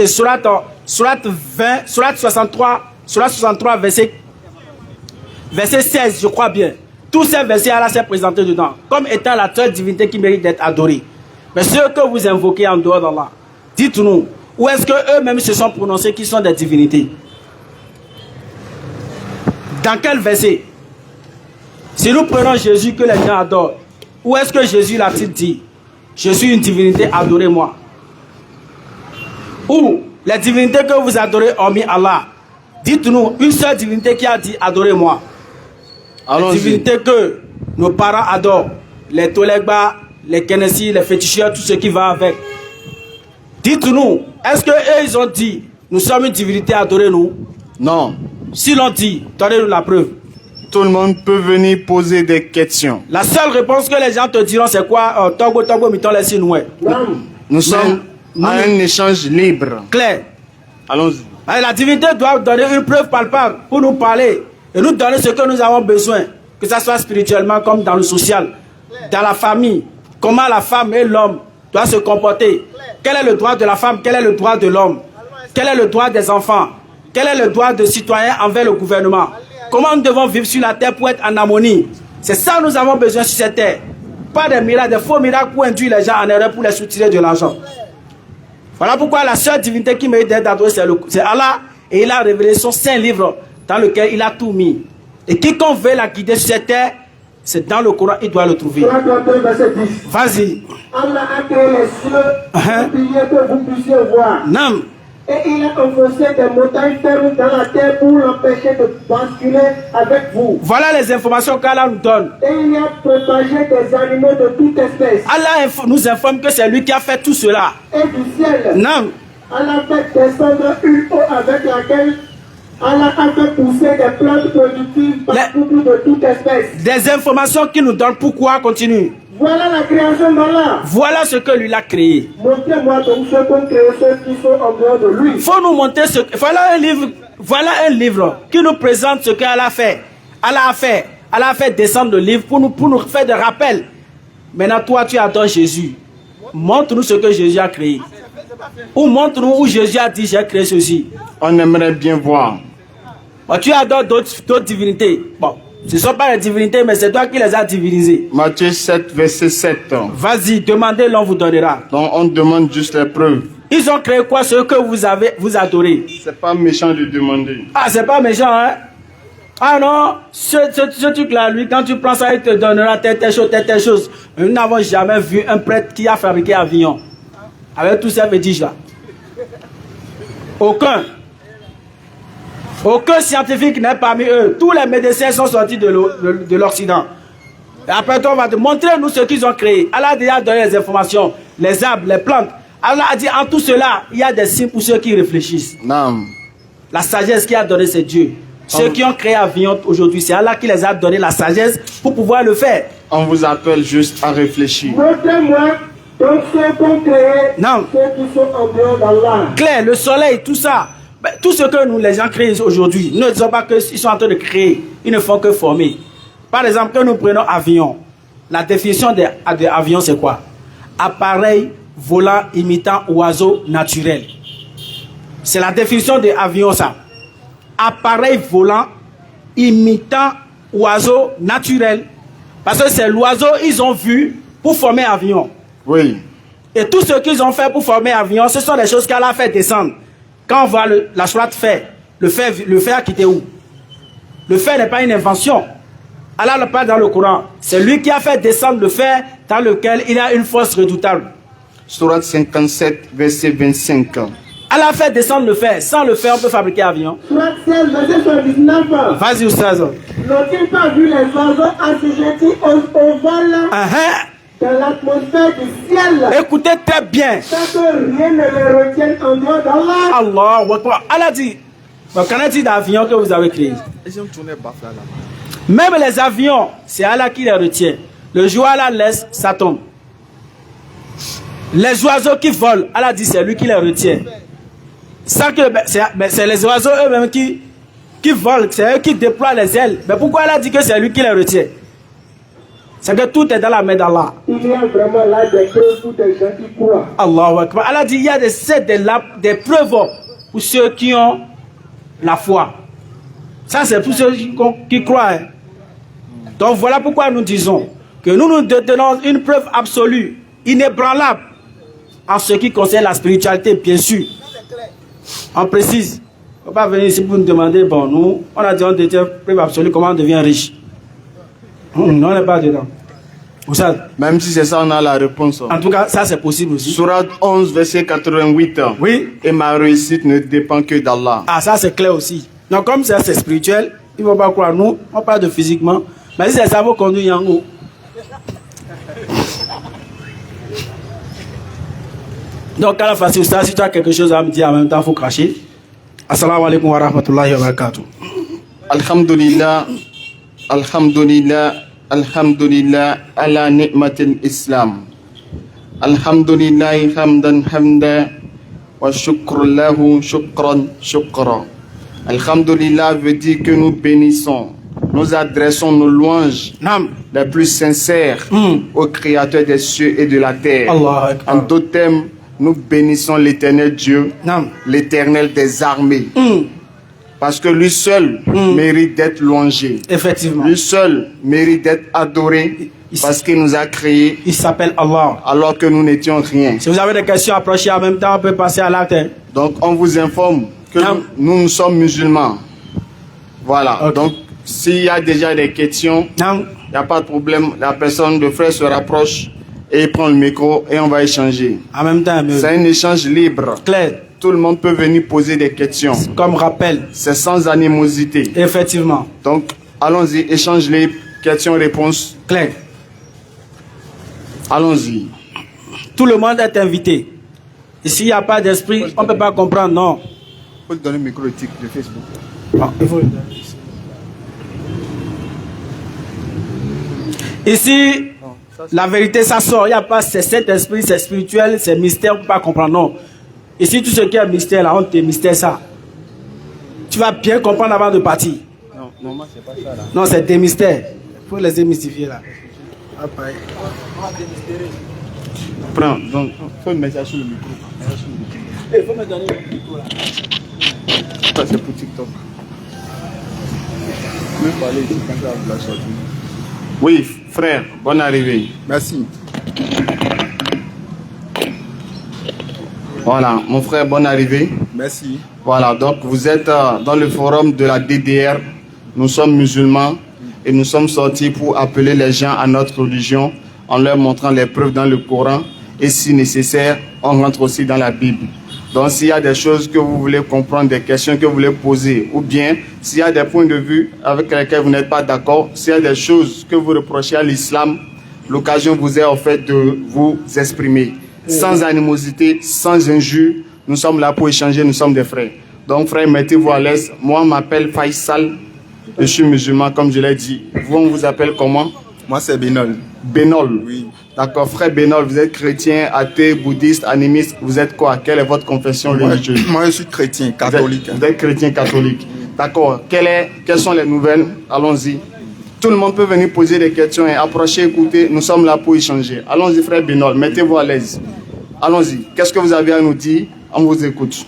Écoutez, surat 20, surat 63, verset 16, je crois bien. Tous ces versets, Allah s'est présenté dedans, comme étant la seule divinité qui mérite d'être adorée. Mais ceux que vous invoquez en dehors d'Allah, dites-nous, où est-ce qu'eux-mêmes se sont prononcés qui sont des divinités? Dans quel verset? Si nous prenons Jésus que les gens adorent, où est-ce que Jésus l'a-t-il dit? Je suis une divinité, adorez-moi. Ou les divinités que vous adorez hormis Allah, dites-nous une seule divinité qui a dit adorez-moi. Les divinités que nos parents adorent, les Tolegba, les Kenessi, les féticheurs, tout ce qui va avec. Dites-nous, est-ce qu'eux ils ont dit nous sommes une divinité, adorez-nous? Non. S'ils l'ont dit, donnez-nous la preuve. Tout le monde peut venir poser des questions. La seule réponse que les gens te diront, c'est quoi? Togo, miton, les Sinoué. Nous sommes à un échange libre. Claire. Allons-y. La divinité doit donner une preuve palpable pour nous parler et nous donner ce que nous avons besoin, que ce soit spirituellement comme dans le social, dans la famille. Comment la femme et l'homme doivent se comporter. Quel est le droit de la femme? Quel est le droit de l'homme? Quel est le droit des enfants? Quel est le droit de citoyens envers le gouvernement? Comment nous devons vivre sur la terre pour être en harmonie? C'est ça que nous avons besoin sur cette terre. Pas des miracles, des faux miracles pour induire les gens en erreur pour les soutirer de l'argent. Voilà pourquoi la seule divinité qui mérite d'être adorée, c'est Allah. Et il a révélé son saint livre dans lequel il a tout mis. Et quiconque veut la guider sur cette terre, c'est dans le Coran, il doit le trouver. Vas-y. Allah a créé les cieux, que vous puissiez voir. Non. Et il a enfoncé des montagnes fermes dans la terre pour l'empêcher de basculer avec vous. Voilà les informations qu'Allah nous donne. Et il a propagé des animaux de toute espèce. Allah nous informe que c'est lui qui a fait tout cela. Et du ciel, non. Allah a fait descendre une eau avec laquelle Allah a fait pousser des plantes productives partout de toute espèce. Des informations qu'il nous donne. Pourquoi? Continue. Voilà la création d'Allah. Voilà ce que lui a créé. Montrez-moi donc ce qu'ont créé ceux qui sont en dehors de lui. Il faut nous montrer ce que... Voilà un livre qui nous présente ce qu'Allah a fait. Allah a fait descendre le livre pour nous faire des rappels. Maintenant, toi, tu adores Jésus. Montre-nous ce que Jésus a créé. Ou montre-nous où Jésus a dit j'ai créé ceci. On aimerait bien voir. Bon, tu adores d'autres divinités. Bon. Ce ne sont pas les divinités, mais c'est toi qui les as divinisées. Matthieu 7, verset 7. Vas-y, demandez, l'on vous donnera. Donc on demande juste les preuves. Ils ont créé quoi? Ce que vous adorez. C'est pas méchant de demander. Ah, c'est pas méchant, hein? Ah non, ce truc-là, lui, quand tu prends ça, il te donnera telle chose. Nous n'avons jamais vu un prêtre qui a fabriqué un avion. Avec tous ces fétiches-là. Aucun scientifique n'est parmi eux. Tous les médecins sont sortis de l'Occident. Et après, on va te montrer nous ce qu'ils ont créé. Allah a déjà donné les informations, les arbres, les plantes. Allah a dit en tout cela, il y a des signes pour ceux qui réfléchissent. Non. La sagesse qui a donné, c'est Dieu. Ceux qui ont créé l'avion aujourd'hui, c'est Allah qui les a donné la sagesse pour pouvoir le faire. On vous appelle juste à réfléchir. Montrez-moi donc ceux qui ont créé, non. Ceux qui sont en dehors d'Allah. Clair, le soleil, tout ça. Tout ce que les gens créent aujourd'hui, ne disons pas qu'ils sont en train de créer, ils ne font que former. Par exemple, quand nous prenons avion, la définition de avion c'est quoi? Appareil volant imitant oiseau naturel. C'est la définition de avion ça. Appareil volant imitant oiseau naturel. Parce que c'est l'oiseau ils ont vu pour former avion. Oui. Et tout ce qu'ils ont fait pour former avion, ce sont des choses qu'Allah a fait descendre. Quand on voit la sourate fer, le fer a quitté où? Le fer n'est pas une invention. Allah le parle dans le Coran. C'est lui qui a fait descendre le fer dans lequel il a une force redoutable. Sourate 57, verset 25. Allah a fait descendre le fer. Sans le fer, on peut fabriquer un avion. Sourate 16, verset 79. Vas-y, Oustaz. N'ont-ils pas vu les oiseaux assujettis au vol dans l'atmosphère du ciel? Écoutez très bien. Sans que rien ne les retienne en dehors d'Allah. Allah. Allah dit, qu'en est-il d'avions que vous avez créés? Même les avions, c'est Allah qui les retient. Le jour où Allah laisse, ça tombe. Les oiseaux qui volent, Allah dit c'est lui qui les retient. C'est les oiseaux eux-mêmes qui volent, c'est eux qui déploient les ailes. Mais pourquoi Allah dit que c'est lui qui les retient? c'est que tout est dans la main d'Allah. Il y a vraiment là des preuves pour des gens qui croient. Allahu Akbar. Allah dit il y a des preuves pour ceux qui ont la foi. Ça, c'est pour ceux qui croient. Hein. Donc voilà pourquoi nous disons que nous détenons une preuve absolue, inébranlable, en ce qui concerne la spiritualité, bien sûr. On précise. On ne va pas venir ici pour nous demander, bon, nous, on a dit on détient preuve absolue, comment on devient riche. Non, on n'est pas dedans. Ça, même si c'est ça, on a la réponse. En tout cas, ça c'est possible aussi. Sourate 11, verset 88. Oui. Et ma réussite ne dépend que d'Allah. Ah, ça c'est clair aussi. Donc comme ça c'est spirituel, il ne faut pas croire nous, on parle de physiquement. Mais si c'est ça, vous conduisez en haut. Donc à la face de ça, si tu as quelque chose à me dire en même temps, il faut cracher. Assalamu alaikum wa rahmatullahi wa barakatuh. Alhamdulillah, alhamdulillah, alhamdulillah, ala ni'matil islam. Alhamdulillah, hamdan hamda, wa shukr lahu, shukran, shukra. Alhamdulillah veut dire que nous bénissons, nous adressons nos louanges les plus sincères au Créateur des cieux et de la terre. En d'autres termes, nous bénissons l'éternel Dieu, l'éternel des armées. Parce que lui seul mérite d'être louangé. Effectivement. Lui seul mérite d'être adoré parce qu'il nous a créés. Il s'appelle Allah. Alors que nous n'étions rien. Si vous avez des questions, approchez en même temps, on peut passer à l'acte. Donc on vous informe que nous sommes musulmans. Voilà. Okay. Donc s'il y a déjà des questions, il n'y a pas de problème. La personne de frère se rapproche et prend le micro et on va échanger. En même temps, c'est un échange libre. Clair. Tout le monde peut venir poser des questions. Comme rappel. C'est sans animosité. Effectivement. Donc, allons-y, échange les questions-réponses. Clair. Allons-y. Tout le monde est invité. Et s'il n'y a pas d'esprit, on ne peut pas comprendre, non. Il faut te donner le micro de Facebook. Non, il faut... Ici, la vérité, ça sort. Il n'y a pas, c'est cet esprit, c'est spirituel, c'est mystère, on ne peut pas comprendre, non. Ici, tout ce qui est mystère, la honte est mystère, ça. Tu vas bien comprendre avant de partir. Non, normalement, c'est pas ça, là. Non, c'est des mystères. Il faut les démystifier, là. Ah, pareil. Prends, donc, il faut mettre ça sur le micro. Il faut me donner le micro, là. Ça, c'est pour TikTok. Je vais parler ici quand ça va sortir. Oui, frère, bonne arrivée. Merci. Voilà, mon frère, bonne arrivée. Merci. Voilà, donc vous êtes dans le forum de la DDR. Nous sommes musulmans et nous sommes sortis pour appeler les gens à notre religion en leur montrant les preuves dans le Coran et si nécessaire, on rentre aussi dans la Bible. Donc s'il y a des choses que vous voulez comprendre, des questions que vous voulez poser, ou bien s'il y a des points de vue avec lesquels vous n'êtes pas d'accord, s'il y a des choses que vous reprochez à l'islam, l'occasion vous est offerte de vous exprimer. Sans animosité, sans injure, nous sommes là pour échanger, nous sommes des frères. Donc frère, mettez-vous à l'aise. Moi, on m'appelle Faisal, je suis musulman comme je l'ai dit. Vous, on vous appelle comment? Moi, c'est Benol. Benol. Oui. D'accord, frère Benol, vous êtes chrétien, athée, bouddhiste, animiste, vous êtes quoi? Quelle est votre confession religieuse? Moi, je suis chrétien, catholique. Vous êtes chrétien, catholique. D'accord, quelles sont les nouvelles? Allons-y. Tout le monde peut venir poser des questions et approcher, écouter. Nous sommes là pour échanger. Allons-y, frère Benol, mettez-vous à l'aise. Allons-y. Qu'est-ce que vous avez à nous dire? On vous écoute.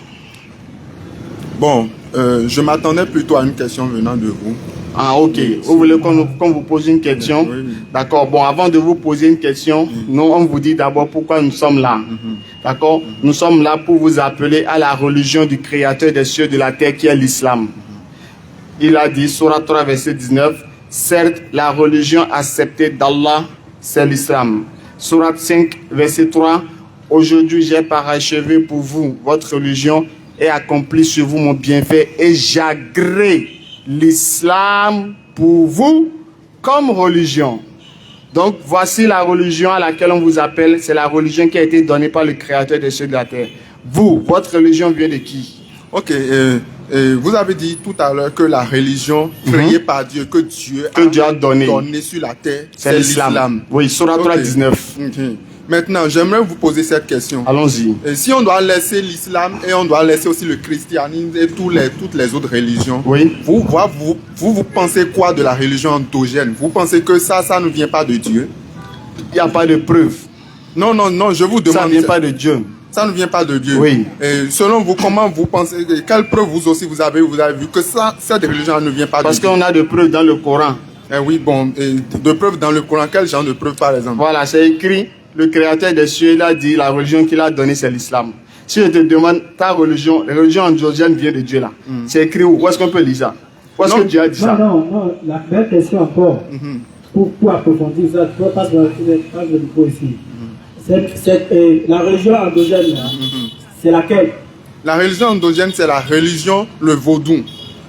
Bon, je m'attendais plutôt à une question venant de vous. Ah, ok. Vous voulez qu'on vous pose une question? Oui. D'accord. Bon, avant de vous poser une question, nous, on vous dit d'abord pourquoi nous sommes là. D'accord? Nous sommes là pour vous appeler à la religion du Créateur des cieux et de la terre qui est l'islam. Il a dit, Surah 3, verset 19, certes, la religion acceptée d'Allah, c'est l'islam. Surah 5, verset 3, aujourd'hui, j'ai parachevé pour vous votre religion et accompli sur vous mon bienfait et j'agrée l'islam pour vous comme religion. Donc, voici la religion à laquelle on vous appelle. C'est la religion qui a été donnée par le Créateur des cieux et de la terre. Vous, votre religion vient de qui? Ok, vous avez dit tout à l'heure que la religion créée par Dieu, que Dieu a donné sur la terre, c'est l'islam. Oui, Surah 3, 19. Maintenant, j'aimerais vous poser cette question. Allons-y. Et si on doit laisser l'islam et on doit laisser aussi le christianisme et toutes les autres religions, Oui. vous pensez quoi de la religion endogène? Vous pensez que ça ne vient pas de Dieu? Il n'y a pas de preuve. Non, je vous demande. Ça ne vient pas de Dieu. Ça ne vient pas de Dieu. Oui. Et selon vous, comment vous pensez, quelles preuves vous aussi vous avez vu que cette religion ne vient pas Parce de Dieu? qu'on a de preuves dans le Coran. Eh oui, bon, de preuves dans le Coran, quel genre de preuves par exemple? Voilà, c'est écrit. Le créateur des cieux, il a dit la religion qu'il a donnée, c'est l'islam. Si je te demande ta religion, la religion endogène vient de Dieu là. C'est écrit où? Où est-ce qu'on peut lire ça? Où est-ce que Dieu a dit ça? Non, la belle question encore. Pour approfondir ça, tu peux pas se le micro ici. La religion endogène, c'est laquelle? La religion endogène, c'est la religion, le vaudou.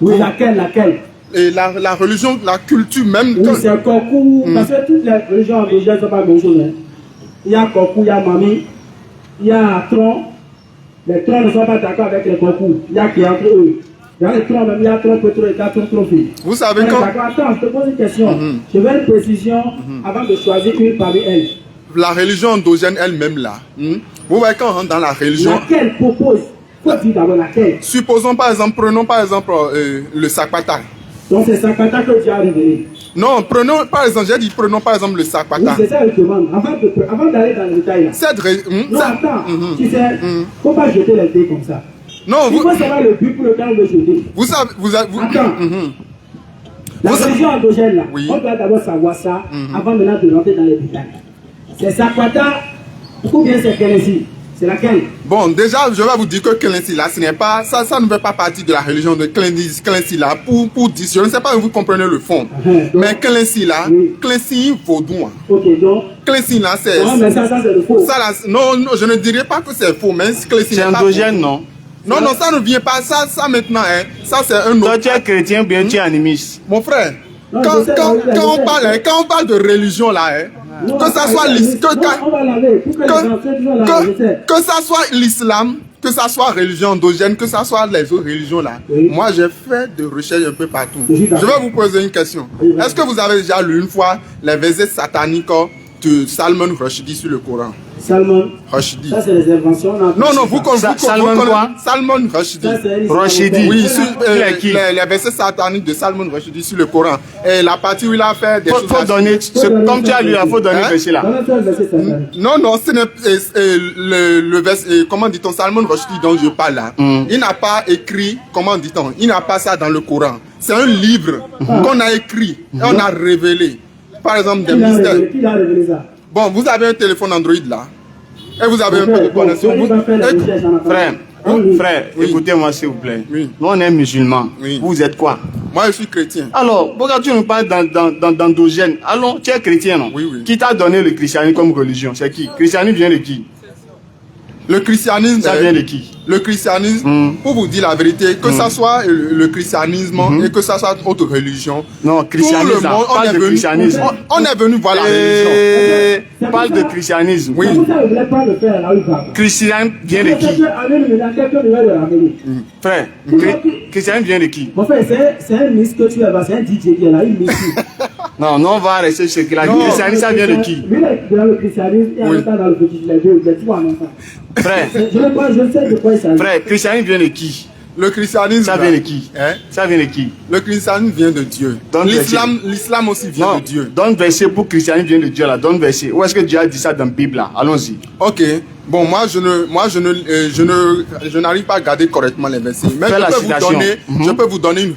Oui, laquelle? Et la religion, la culture même. Oui, c'est Kokou. Parce que toutes les religions endogènes ne sont pas la même chose. Hein. Il y a Kokou, il y a Mami, il y a Tron. Les Trons ne sont pas d'accord avec les Kokou. Il y a qui entre eux. Il y a les Trons, même il y a Tron Petro et Tron Trophy. Vous savez quand. Attends, je te pose une question. Je veux une précision avant de choisir une parmi elles. La religion endogène elle-même là. Vous voyez quand on rentre dans la religion. Laquelle propose? Faut dire d'abord laquelle. Supposons par exemple, prenons par exemple le Sakpata. Donc c'est Sakpata que tu as révélé. Non, prenons par exemple, j'ai dit prenons par exemple le Oui, Sakpata. c'est ça que je demande. Avant d'aller dans le détail là. Non, attends. Tu sais, faut pas jeter les dés comme ça. Non, Il faut savoir le but pour lequel on veut jeter. vous savez, Attends. La religion endogène là, Oui. on doit d'abord savoir ça avant maintenant de rentrer dans les détails. C'est Sakpata ou bien c'est Kélési? C'est laquelle? Bon, déjà, je vais vous dire que Kélési là, ce n'est pas, ça ne fait pas partie de la religion de Kélési là, pour dire, je ne sais pas si vous comprenez le fond. Mais Kélési là, Oui. Kélési vaudou. Ok, donc. Kélési là, c'est. Non, mais ça c'est le faux. Ça, là, non, je ne dirais pas que c'est faux, mais Kélési C'est n'est pas endogène, faux. non? Non, ça ne vient pas, ça maintenant, hein, ça c'est un Toi, autre. tu es chrétien, bien tu es animiste. Mon frère, Non, quand je sais, on parle de religion là, hein, Non, que ça soit on va laver. Pour que les gens soient là, je sais. que ça soit l'islam, que ça soit religion endogène, que ça soit les autres religions là. Oui. Moi, j'ai fait des recherches un peu partout. Je suis Je d'accord. vais vous poser une question. Oui. Est-ce que vous avez déjà lu une fois les versets sataniques de Salman Rushdie sur le Coran? Salman, Rushdie. ça c'est les inventions. Non, vous connaissez Salman quoi? Salman Rushdie. Ça, c'est Rashidi. Oui, Sur- qui? les versets sataniques de Salman Rushdie sur le Coran. Et la partie où il a fait des choses. Faut donner, comme tu as lu, il faut donner Hein? le verset là. Non, ce n'est le verset, comment dit-on, Salman Rushdie dont je parle là. Il n'a pas écrit, comment dit-on, il n'a pas ça dans le Coran. C'est un livre qu'on a écrit et on a révélé. Par exemple, des mystères. Qui a révélé ça? Bon, vous avez un téléphone Android là. Et vous avez un peu de Bon, connexion. il va faire la recherche en attendant. Frère, Oui. écoutez-moi s'il vous plaît. Oui. Nous on est musulmans. Oui. Vous êtes quoi? Moi, je suis chrétien. Alors, pourquoi tu nous parles d'endogène? Allons, tu es chrétien, non? Oui, oui. Qui t'a donné le christianisme comme religion? C'est qui? Le christianisme vient de qui? Le christianisme, Ça vient de qui? le christianisme, pour vous dire la vérité, que ça soit le christianisme et que ça soit autre religion, Non, tout christianisme, le monde, parle de christianisme. on est venu voir la religion. Parle de christianisme. Oui. C'est pour ça que je ne voulais pas le faire là où il va. Christianisme vient de qui? Quelqu'un devait le ramener. Frère, christianisme vient de qui? Mon frère, c'est un miss que tu as, c'est un DJ qui est là, il miss. Non, on va rester sur ce qu'il a dit. Non. Christianisme, ça vient de qui? Lui, il est dans le christianisme et en Oui. même temps dans le petit, les deux, tu vois en même temps. Frère, Je sais de quoi il s'agit. frère, christianisme vient de qui? Le christianisme, Ça là, vient de qui? hein, Ça vient de qui? le christianisme vient de Dieu. Donc, L'islam aussi vient Non, de Dieu. donne verset pour christianisme vient de Dieu là. Donne verset. Où est-ce que Dieu a dit ça dans la Bible là? Allons-y. Ok. Bon, je n'arrive pas à garder correctement les versets. Mais Fais la citation. je peux vous donner une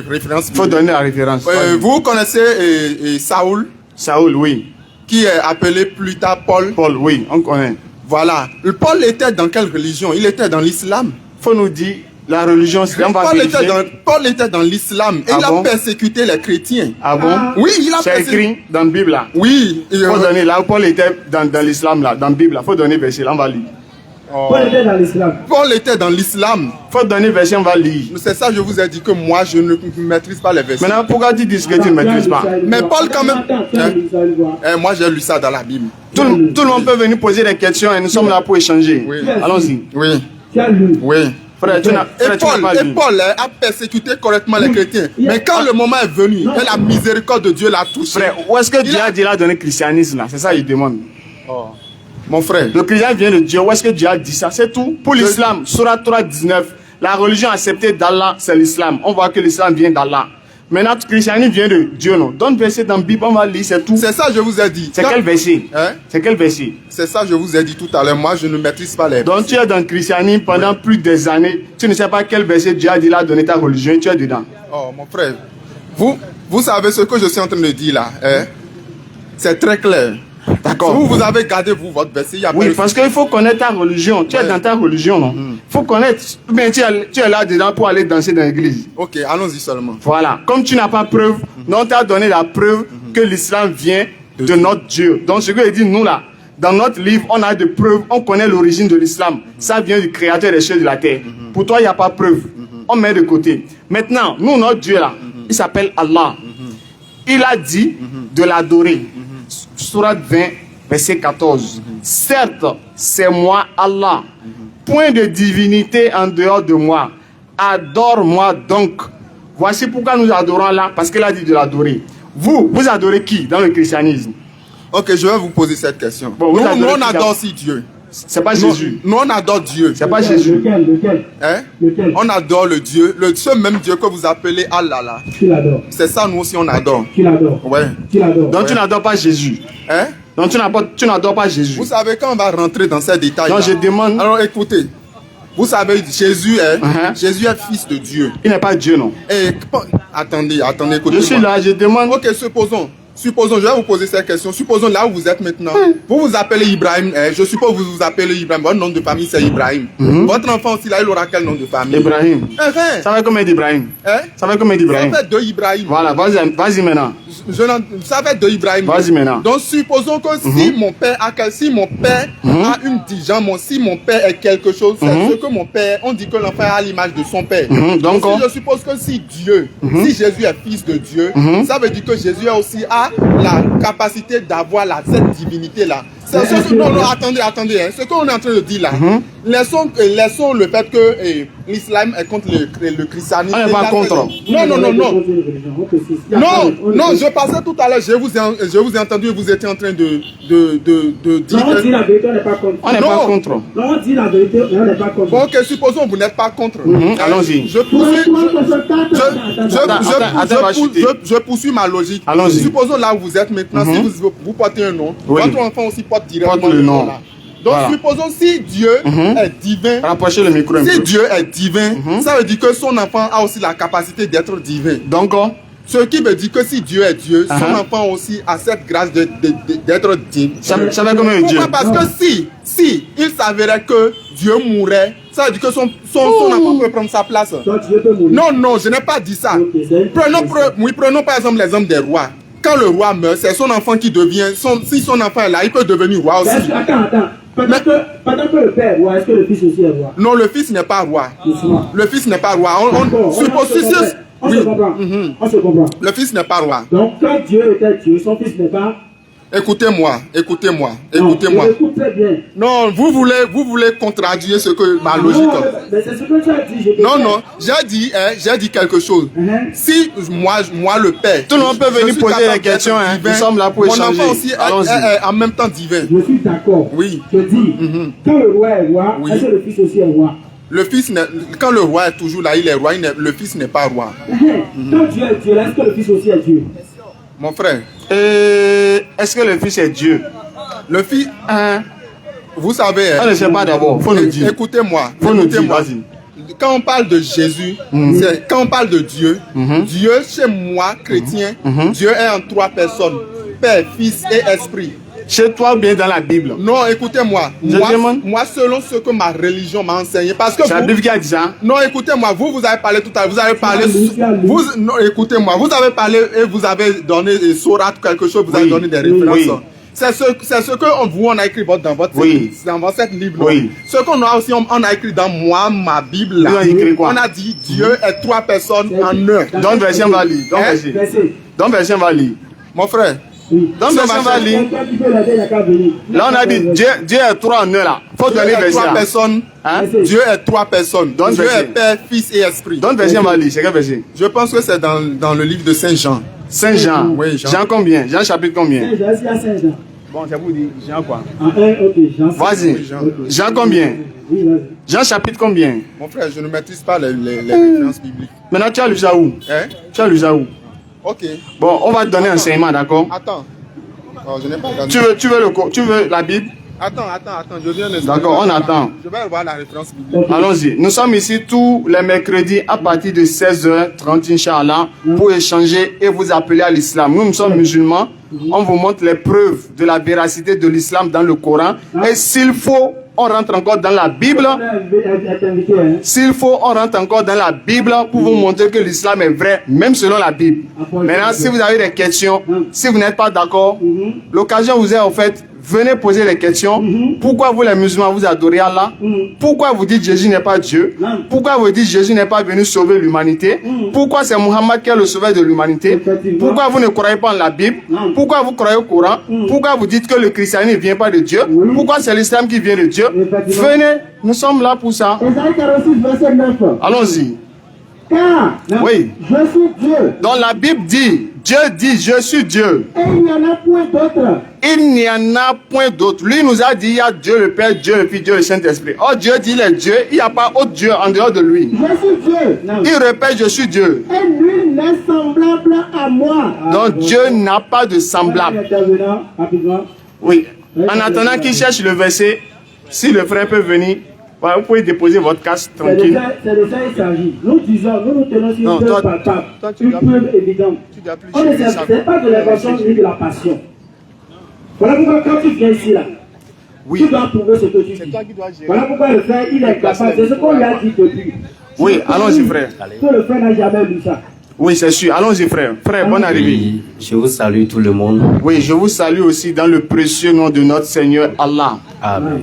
référence. Il faut donner la référence. Vous connaissez Saoul, Saoul, oui. qui est appelé plus tard Paul. Paul, oui, on connaît. Voilà. Paul était dans quelle religion? Il était dans l'islam. Faut nous dire la religion, c'est on va vérifier. Paul était dans l'islam et Ah il a bon? persécuté les chrétiens. Ah bon? Oui, il a C'est persécuté. écrit dans la Bible là. Oui. Faut donner là où Paul était dans l'islam là, dans la Bible là. Faut donner verset là, on va lire. Paul était dans l'islam. Paul était dans l'islam. Faut donner verset, on va lire. C'est ça, je vous ai dit que moi, je ne maîtrise pas les versets. Maintenant, pourquoi tu dis ce que tu ne maîtrises pas? Mais Paul, quand même. Attends, tu as lu ça, il voit. Moi, j'ai lu ça dans la Bible. Tout le monde peut venir poser des questions et nous sommes là pour échanger. Oui. Allons-y. Oui, Tu as lu. oui. Frère, tu n'as Et pas lu. Paul a persécuté correctement les chrétiens. Mais quand le moment est venu, et la miséricorde de Dieu l'a touché. Frère, où est-ce que Il Dieu a- a dit là donner christianisme là? C'est ça qu'il demande. Mon frère. Le chrétien vient de Dieu. Où est-ce que Dieu a dit ça? C'est tout. Pour l'islam, Surah 3:19, la religion acceptée d'Allah, c'est l'islam. On voit que l'islam vient d'Allah. Maintenant, le christianisme vient de Dieu, non? Donne verset dans la Bible, on va lire, c'est tout. C'est ça que je vous ai dit. C'est quel verset? Hein? C'est quel verset? C'est ça que je vous ai dit tout à l'heure. Moi, je ne maîtrise pas les... Donc tu es dans le christianisme pendant plus des années. Tu ne sais pas quel verset Dieu a dit là, donner ta religion, tu es dedans. Oh, mon frère. Vous savez ce que je suis en train de dire là. Hein? C'est très clair. D'accord. Si vous avez gardé votre verset, il y a Oui, pas... parce qu'il faut connaître ta religion. Tu es dans ta religion, non? Il faut connaître. Mais tu es là dedans pour aller danser dans l'église. Ok, allons-y seulement. Voilà. Comme tu n'as pas preuve, on t'a donné la preuve que l'islam vient de notre Dieu. Donc ce que je dis, nous là, dans notre livre, on a des preuves, on connaît l'origine de l'islam. Ça vient du créateur des cieux et de la terre. Pour toi, il n'y a pas de preuve. On met de côté. Maintenant, nous, notre Dieu là, il s'appelle Allah. Il a dit de l'adorer. Sourate 20, verset 14. Certes, c'est moi Allah. Point de divinité en dehors de moi. Adore-moi donc. Voici pourquoi nous adorons Allah, parce qu'il a dit de l'adorer. Vous adorez qui dans le christianisme? Ok, je vais vous poser cette question. Bon, nous, on adore si Dieu. C'est pas Jésus. Nous, on adore Dieu. C'est pas Jésus. Lequel? Hein? Lequel? On adore le Dieu, ce même Dieu que vous appelez Allah là. Tu l'adores. C'est ça, nous aussi, on adore. Tu l'adores. Ouais. Tu l'adores. Donc tu n'adores pas Jésus. Hein? Donc tu n'adores pas Jésus. Vous savez, quand on va rentrer dans ces détails. Donc je demande. Alors écoutez, vous savez, Jésus Uh-huh. Jésus est fils de Dieu. Il n'est pas Dieu, non? Et attendez, écoutez. Je suis là, je demande. Ok, supposons, je vais vous poser cette question. Supposons là où vous êtes maintenant. Vous vous appelez Ibrahim. Je suppose que vous vous appelez Ibrahim. Votre nom de famille c'est Ibrahim. Votre enfant aussi là, il aura quel nom de famille? Ibrahim. Ça fait combien d'Ibrahim? Ça fait combien d'Ibrahim? Ça fait 2 Ibrahim. Voilà, vas-y maintenant. Ça fait 2 Ibrahim. Vas-y maintenant. Donc supposons que si mon père a une diligence, si mon père est quelque chose, c'est ce que mon père, on dit que l'enfant a l'image de son père. Donc si je suppose que si Dieu, si Jésus est fils de Dieu, ça veut dire que Jésus aussi a la capacité d'avoir cette divinité là. Non, attendez, ce qu'on est en train de dire là, laissons le fait que l'islam est contre le christianisme. On n'est pas contre. Non, je passais tout à l'heure, je vous ai entendu, vous étiez en train de dire. Non, on dit la vérité, on n'est pas contre. On n'est pas contre. Non, on dit la vérité, on n'est pas contre. Bon, ok, supposons que vous n'êtes pas contre. Allons-y. Je poursuis ma logique. Allons-y. Supposons là où vous êtes maintenant, si vous portez un nom, votre enfant aussi porte directement le nom. là. Donc supposons si Dieu est divin, rapprochez le micro un peu. si Dieu est divin, ça veut dire que son enfant a aussi la capacité d'être divin. Donc, ce qui veut dire que si Dieu est Dieu, son enfant aussi a cette grâce d'être divin. Ça fait combien de Dieu? Pourquoi? Parce que si il s'avérait que Dieu mourrait, ça veut dire que son enfant peut prendre sa place. Non, je n'ai pas dit ça. Prenons par exemple l'exemple des rois. Quand le roi meurt, c'est son enfant qui devient. Si son enfant est là, il peut devenir roi aussi. Attends. Pendant que le père est roi, est-ce que le fils aussi est roi? Non, le fils n'est pas roi. Le fils n'est pas roi. On se comprend. Le fils n'est pas roi. Donc quand Dieu était Dieu, son fils n'est pas. Écoutez-moi. Non, je l'écoute très bien. Non, vous voulez contradire ce que ma logique. Non, mais c'est ce que tu as dit. Non, j'ai dit quelque chose. Si moi le père. Tout le monde peut venir poser des questions. Nous sommes là pour échanger. Mon enfant aussi est en même temps divin. Je suis d'accord. Oui. Je dis, quand le roi est roi, est-ce que le fils aussi est roi? Quand le roi est toujours là, il est roi. Le fils n'est pas roi. Quand Dieu est Dieu, est-ce que le fils aussi est Dieu? Mon frère. Est-ce que le fils est Dieu? Le fils. Vous savez. On ne sait pas d'abord. Faut nous dire. Écoutez-moi. Vas-y. Quand on parle de Jésus, quand on parle de Dieu, Dieu, chez moi, chrétien, Dieu est en 3 personnes. Père, Fils et Esprit. Chez toi ou bien dans la Bible? Non, écoutez-moi. Moi, selon ce que ma religion m'a enseigné. Parce que c'est la Bible qui a dit ça? Non, écoutez-moi. Vous avez parlé tout à l'heure. Vous avez parlé. Non, écoutez-moi. Vous avez parlé et vous avez donné des sourates, quelque chose. Vous avez donné des références. Oui. C'est ce que on a écrit dans votre livre. Oui. Ce qu'on a aussi, on a écrit dans ma Bible. Là. On a dit Dieu est 3 personnes en un. Donc, version va lire. Donc, version va lire. Mon frère. Donc, version va lire. Là, on a dit Dieu est 3 en un là. Faut donner version. Dieu est 3 personnes. Donc, Dieu est Père, Fils et Esprit. Donc, version va lire. C'est quel verset? Je pense que c'est dans le livre de Saint Jean. Saint Jean. Oui, Jean combien? Jean chapitre combien? Saint Jean. Bon, c'est pour dire Jean quoi? En 1, ok, Jean. Vas-y. Jean combien? Oui, vas-y. Jean chapitre combien? Mon frère, je ne maîtrise pas les références bibliques. Maintenant, tu as lu ça où? Hein? Tu as lu ça où? Ok. Bon, on va te donner un enseignement, d'accord? Attends. Oh, je n'ai pas entendu. Tu veux la Bible? Attends, je viens de... D'accord, on attend. Je vais voir la référence biblique. Allons-y. Nous sommes ici tous les mercredis à partir de 16h30, Inch'Allah, pour échanger et vous appeler à l'islam. Nous sommes musulmans. On vous montre les preuves de la véracité de l'islam dans le Coran. Et s'il faut, on rentre encore dans la Bible. S'il faut, on rentre encore dans la Bible pour vous montrer que l'islam est vrai, même selon la Bible. Maintenant, si vous avez des questions, si vous n'êtes pas d'accord, l'occasion vous est offerte. Venez poser les questions. Pourquoi vous les musulmans vous adorez Allah? Pourquoi vous dites Jésus n'est pas Dieu? Pourquoi vous dites Jésus n'est pas venu sauver l'humanité? Pourquoi c'est Muhammad qui est le sauveur de l'humanité? Pourquoi vous ne croyez pas en la Bible? Pourquoi vous croyez au Coran? Pourquoi vous dites que le christianisme ne vient pas de Dieu? Pourquoi c'est l'islam qui vient de Dieu? Venez, nous sommes là pour ça. Allons-y. Oui. Je suis Dieu. Donc la Bible dit, Dieu dit, je suis Dieu. Et il n'y en a point d'autre. Il n'y en a point d'autre. Lui nous a dit, il y a Dieu le Père, Dieu le Fils, Dieu le Saint-Esprit. Oh, Dieu dit, il est Dieu, il n'y a pas autre Dieu en dehors de lui. Je suis Dieu. Il répète, je suis Dieu. Et lui n'est semblable à moi. Donc Dieu n'a pas de semblable. Oui. En attendant qu'il cherche le verset, si le frère peut venir, voilà, vous pouvez déposer votre casque tranquille. C'est de ça qu'il s'agit. Nous disons, nous tenons sur une preuve palpable, une preuve évidente. On ne sait pas de l'émotion ni de la passion. Voilà pourquoi quand tu viens ici, là, tu dois prouver ce que tu dis. Voilà pourquoi le frère, il est capable. C'est ce qu'on lui a dit depuis. Oui, allons-y frère. Que le frère n'a jamais lu ça. Oui, c'est sûr. Allons-y frère. Frère, bonne arrivée. Oui, je vous salue tout le monde. Oui, je vous salue aussi dans le précieux nom de notre Seigneur Allah. Amen.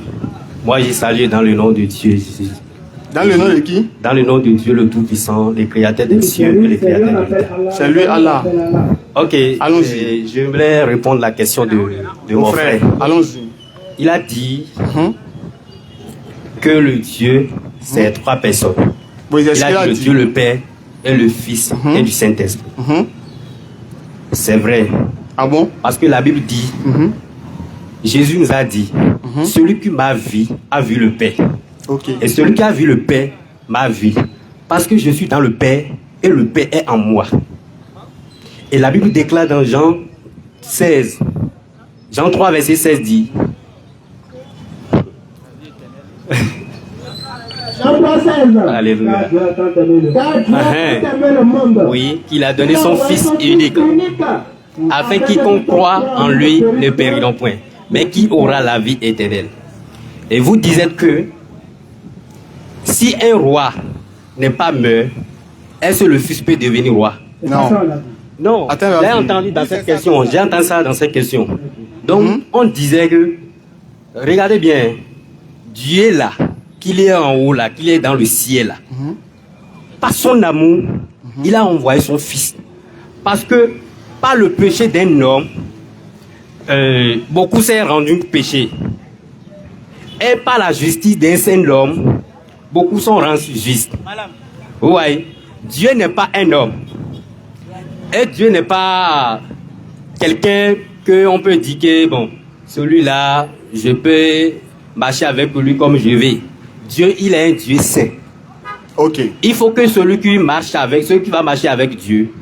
Moi, je salue dans le nom de Dieu. Dans le nom de qui? Dans le nom de Dieu le Tout-Puissant, le Créateur des cieux et le Créateur de terre. C'est lui Allah. Ok, allons-y. Je voulais répondre à la question de mon frère. Allons-y. Il a dit que le Dieu, c'est trois personnes. Oui, il a dit le Dieu, le Père, et le Fils, et du Saint-Esprit. C'est vrai. Ah bon? Parce que la Bible dit, Jésus nous a dit, celui qui m'a vu a vu le Père. Okay. Et celui qui a vu le Père m'a vu. Parce que je suis dans le Père et le Père est en moi. Et la Bible déclare dans Jean 16, Jean 3, verset 16 dit, Alléluia. Oui, qu'il a donné son Fils unique, afin quiconque croit en lui ne périra point, mais qui aura la vie éternelle. Et vous disiez que si un roi n'est pas mort, est-ce que le Fils peut devenir roi? Non. Non. J'ai entendu dans cette question, j'ai entendu ça dans cette question. Donc, on disait que, regardez bien, Dieu est là, qu'il est en haut là, qu'il est dans le ciel là. Par son amour, il a envoyé son Fils. Parce que, par le péché d'un homme, beaucoup s'est rendu péché. Et par la justice d'un seul homme, beaucoup sont rendus justes. Vous voyez, Dieu n'est pas un homme. Et Dieu n'est pas quelqu'un qu'on peut dire que, bon, celui-là, je peux marcher avec lui comme je veux. Dieu, il est un Dieu saint. Ok. Il faut que celui qui marche avec, celui qui va marcher avec Dieu,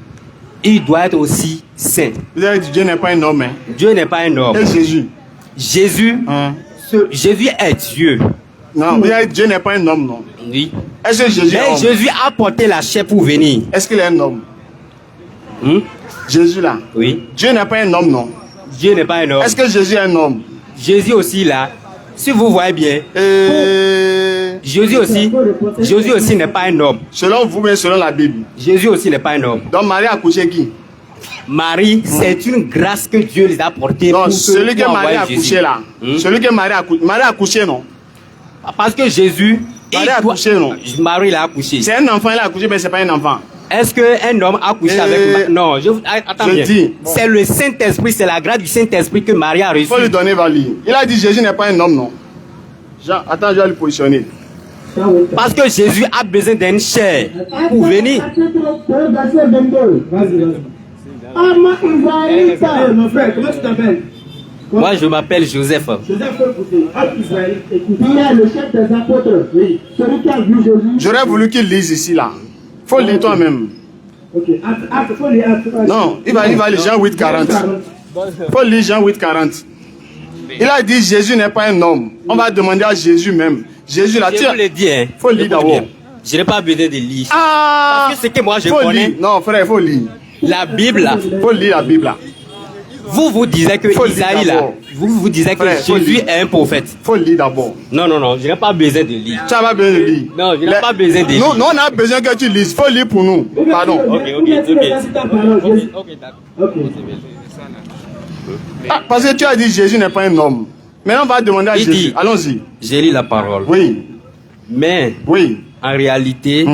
il doit être aussi saint. Vous avez dit Dieu n'est pas un homme, hein? Dieu n'est pas un homme. Et Jésus? Jésus, Jésus est Dieu. Non, vous avez dit Dieu n'est pas un homme, non? Oui. Est-ce que Jésus est mais homme? Jésus a porté la chair pour venir. Est-ce qu'il est un homme? Jésus là? Oui. Dieu n'est pas un homme, non? Dieu n'est pas un homme. Est-ce que Jésus est un homme? Jésus aussi là, si vous voyez bien, Jésus aussi n'est pas un homme. Selon vous, mais selon la Bible. Jésus aussi n'est pas un homme. Donc Marie a accouché qui? Marie, c'est une grâce que Dieu les a portée. Donc celui que Marie a accouché là, celui que Marie a accouché, non? Parce que Jésus, Marie a accouché, non? Marie l'a accouché. C'est un enfant, il a accouché, mais c'est pas un enfant. Est-ce qu'un homme a accouché avec... Non, attends bien. Dis. C'est le Saint-Esprit, c'est la grâce du Saint-Esprit que Marie a reçue. Il faut lui donner valide. Il a dit Jésus n'est pas un homme, non? Jean, attends, je vais lui positionner. Parce que Jésus a besoin d'une chair pour venir. Mon frère, comment tu t'appelles? Moi, je m'appelle Joseph. Joseph, écoutez, Israël, écoutez. Il est le chef des apôtres. Oui. Celui qui a vu Jésus. J'aurais voulu qu'il lise ici, là. Faut lire toi-même. Ok. Faut lire. Non, il va lire Jean 8, 40. Faut lire Jean 8, 40. Il a dit Jésus n'est pas un homme. On va demander à Jésus même. Jésus là, Je vous le dis, hein. Faut lire d'abord. Je n'ai pas besoin de lire. Ah! Parce que c'est que moi je Faut connais. lire. Non, frère, faut lire. La Bible, là. Faut lire la Bible là. Vous disiez que Faut lire Isaïe, là. d'abord. Vous disiez que Frère, faut Jésus lire. est un prophète. Faut lire d'abord. Non, je n'ai pas besoin de lire. Tu n'as pas besoin de lire. Non, je n'ai pas besoin de lire. Non, on a besoin que tu lises. Faut lire pour nous. Pardon. Ok. Ok. Ah, parce que tu as dit Jésus n'est pas un homme. Maintenant, on va demander à Il Jésus. dit- Allons-y. J'ai lu la parole. Oui. Mais, Oui. en réalité,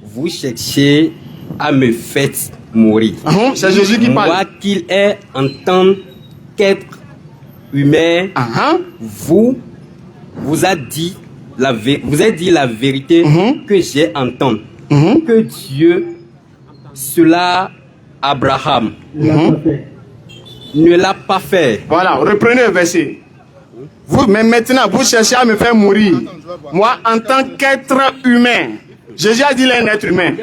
vous cherchez à me faire mourir. C'est Jésus qui Moi parle. qu'il est en tant qu'être humain, vous a dit vous avez dit la vérité que j'ai entendue. Que Dieu, cela Abraham, ne l'a pas fait. Voilà, reprenez le verset. Vous, mais maintenant, vous cherchez à me faire mourir. Moi, en tant qu'être humain, Jésus a dit qu'il est un être humain.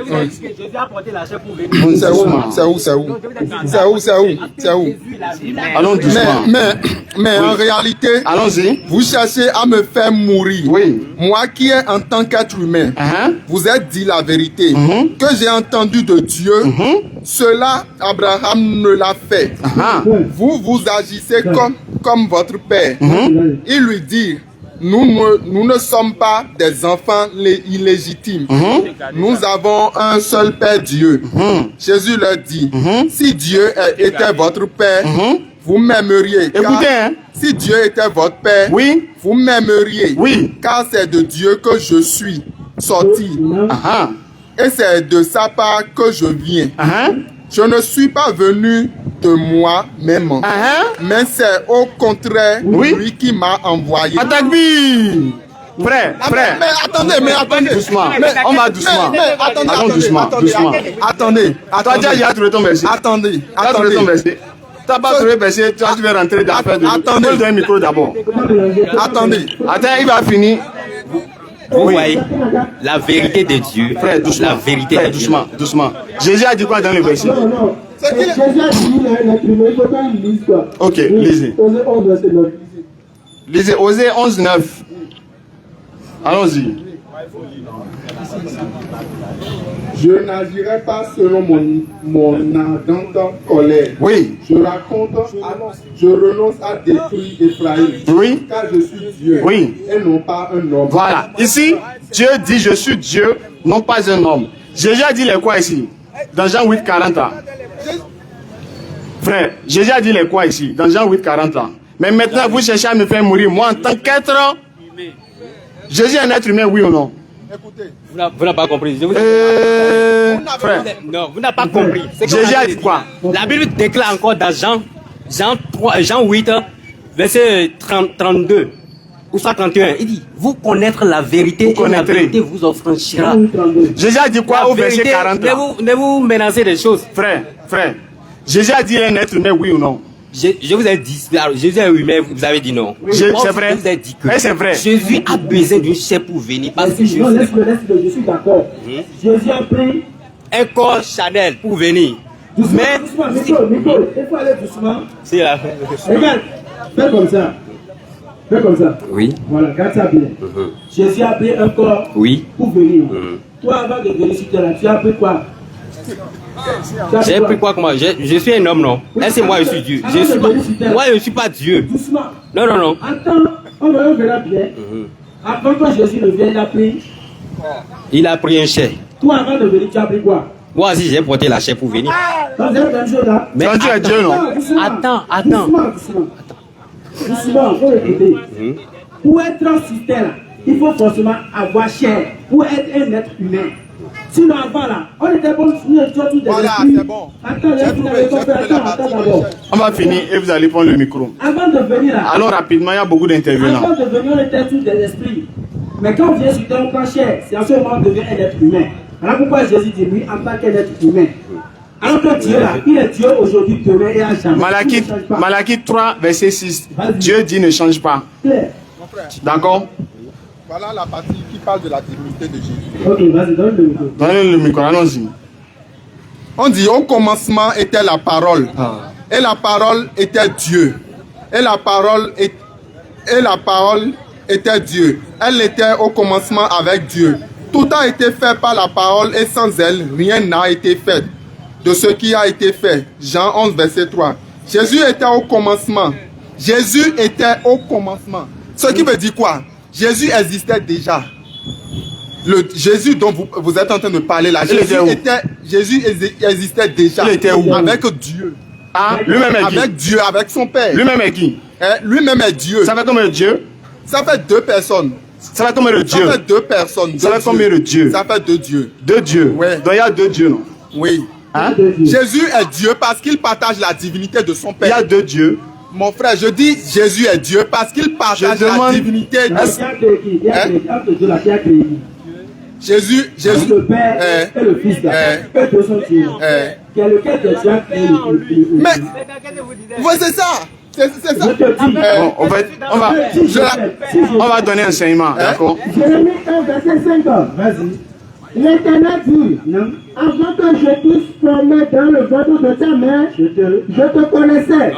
C'est où? Allons doucement. Mais en réalité, allons-y. Vous cherchez à me faire mourir. Oui. Moi qui est en tant qu'être humain, vous êtes dit la vérité que j'ai entendu de Dieu. Cela, Abraham ne l'a fait. Vous agissez comme votre père. Il lui dit, nous ne sommes pas des enfants illégitimes. Nous avons un seul Père, Dieu. Jésus leur dit, si Dieu était votre Père, vous m'aimeriez. Écoutez, hein. Si Dieu était votre Père, vous m'aimeriez. Car c'est de Dieu que je suis sorti. Et c'est de sa part que je viens. Je ne suis pas venu de moi-même, mais c'est au contraire lui qui m'a envoyé. Frère. Mais attendez. Doucement. On va doucement. Allons doucement. Attendez. Toi, tu as trouvé ton verset. Attendez. Tu as trouvé ton verset. Tu n'as pas trouvé le verset, tu vas rentrer dans l'affaire de... Attendez. Donne un micro d'abord. Attendez. Attends, il va finir. Vous voyez, la vérité de Dieu, Frère, doucement. la vérité Frère, de Dieu. doucement. Jésus a dit quoi dans le verset? Non. Jésus a dit l'être humain, il faut pas qu'il lise quoi. Ok, lisez. Osée 11, verset 9. Lisez Osée 11, 9. Allons-y. Je n'agirai pas selon mon ardente colère. Oui. Je renonce à détruire Ephraïm. Car je suis Dieu. Et non pas un homme. Voilà. Ici, Dieu dit je suis Dieu, non pas un homme. Jésus a dit les quoi ici? Dans Jean 8, 40 ans. Frère, Jésus a dit les quoi ici? Dans Jean 8, 40 ans. Mais maintenant, vous cherchez à me faire mourir. Moi, en tant qu'être, Jésus est un être humain, oui ou non? Écoutez. Vous n'avez pas compris. Frère. Non, vous n'avez pas compris. Jésus a dit quoi? La Bible déclare encore dans Jean 8, verset 32 ou 31. Il dit, vous connaître la vérité et la vérité vous affranchira. Jésus a dit quoi au verset 40? Ne vous menacez des choses. Frère. Jésus a dit un être humain, oui ou non? Je vous ai dit, Jésus est humain, vous avez dit non. C'est vrai. Je vous ai dit que c'est vrai. Jésus a besoin d'une chair pour venir. Parce que Non, laisse-le, je suis d'accord. Jésus a pris un corps Chanel pour venir. doucement, Mais Nico, il faut aller doucement. c'est là. Regarde, fais comme ça. Oui. Voilà, regarde ça bien. Jésus a pris un corps pour venir. Toi, avant de venir sur terre, tu as pris quoi? J'ai pris quoi comme moi? Je suis un homme, non? Laissez-moi, je suis Dieu. Moi, je ne suis pas Dieu. Doucement. Non. Attends, on verra bien. Avant que Jésus ne vienne, Il a pris un chair. Toi, avant de venir, tu as pris quoi? Moi aussi, j'ai porté la chair pour venir. C'est la même chose là. Mais Quand tu es Dieu, non? Attends. Doucement, faut écouter. Pour être sur terre, il faut forcément avoir chair. Pour être un être humain. Sinon, avant là, on était bon, nous étions tous des esprits. C'est bon. Attends d'abord. On va finir et vous allez prendre le micro. Avant de venir là. Alors rapidement, il y a beaucoup d'intervenants. Avant de venir, on était tous des esprits. Mais quand on vient sur terre, on prend chair. C'est en ce moment qu'on devient un être humain. Voilà pourquoi Jésus dit oui, en tant qu'un être humain. Alors que Dieu là, il est Dieu aujourd'hui, demain et à jamais. Malachie, Il ne change pas. Malachie 3, verset 6. Vas-y. Dieu dit ne change pas. Claire. Mon frère, D'accord? voilà la partie qui parle de la divinité de Jésus. Ok, vas-y, donne le micro. Donnez le micro, allons-y. On dit au commencement était la parole. Et la parole était Dieu. Et la parole était Dieu. Elle était au commencement avec Dieu. Tout a été fait par la parole et sans elle, rien n'a été fait de ce qui a été fait. Jean 11, verset 3. Jésus était au commencement. Jésus était au commencement. Ce qui veut dire quoi? Jésus existait déjà. Le Jésus dont vous êtes en train de parler là, Jésus existait déjà. Il était où? Avec Dieu. Ah, lui-même est qui? Avec Dieu, avec son Père. Lui-même est qui? Lui-même est Dieu. Ça fait combien de Dieu? Ça fait deux personnes. Ça fait combien de Dieu? Ça fait deux personnes. Ça fait combien de Dieu? Ça fait deux dieux. Deux dieux. Ouais. Donc il y a deux dieux, non? Oui. Hein? Jésus est Dieu parce qu'il partage la divinité de son Il y Père. a deux dieux. Mon frère, je dis Jésus est Dieu parce qu'il partage Je demande- la divinité de Qui a créé qui? Qui a créé? Entre Dieu là, qui a créé qui? Jésus. Le Père et le Fils là. Eux deux sont Dieu. Qui est lequel des deux a créé le Mais, ouais, c'est ça. C'est ça. Je te dis. Bon, on va donner un enseignement, d'accord? Jérémie 1, verset 5. Vas-y. L'Éternel dit, avant que je puisse former dans le ventre de ta mère, je te connaissais.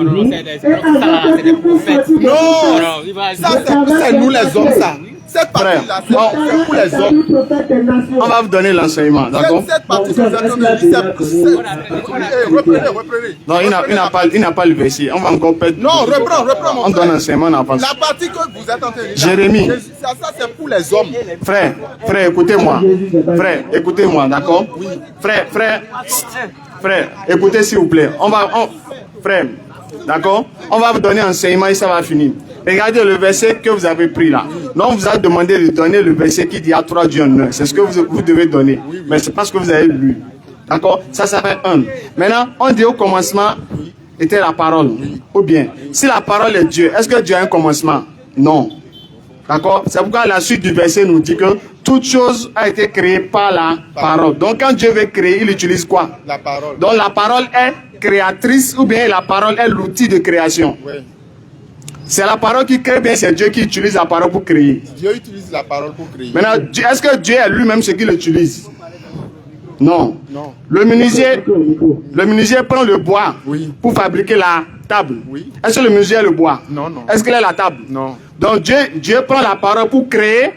Et avant que tu puisses sortir de Non, ça c'est nous les hommes, ça. Cette partie-là, c'est pour les hommes. On va vous donner l'enseignement, d'accord? Cette partie, vous êtes en train de dire, reprenez. Non, il n'a pas le verset. On va encore perdre. Non, reprends, mon On donne frère. l'enseignement, on avance. La partie que vous êtes en train de dire, Jérémie. ça c'est pour les hommes. Frère, écoutez-moi. Frère, écoutez-moi, d'accord? Frère, écoutez s'il vous plaît. Frère, d'accord? On va vous donner un enseignement et ça va finir. Regardez le verset que vous avez pris là. Non, on vous a demandé de donner le verset qui dit à 3 dieux en un. C'est ce que vous devez donner. Mais c'est pas ce que vous avez lu. D'accord? Ça fait un. Maintenant, on dit au commencement était la parole. Ou bien, si la parole est Dieu, est-ce que Dieu a un commencement? Non. D'accord? C'est pourquoi la suite du verset nous dit que toute chose a été créée par la parole. Donc quand Dieu veut créer, il utilise quoi? La parole. Donc la parole est créatrice ou bien la parole est l'outil de création. Oui. C'est la parole qui crée, bien c'est Dieu qui utilise la parole pour créer. Dieu utilise la parole pour créer. Maintenant, est-ce que Dieu est lui-même ce qu'il utilise? Non. Non. Le menuisier prend le bois pour fabriquer la table. Oui. Est-ce que le menuisier est le bois? Non. Est-ce qu'il est la table? Non. Donc Dieu prend la parole pour créer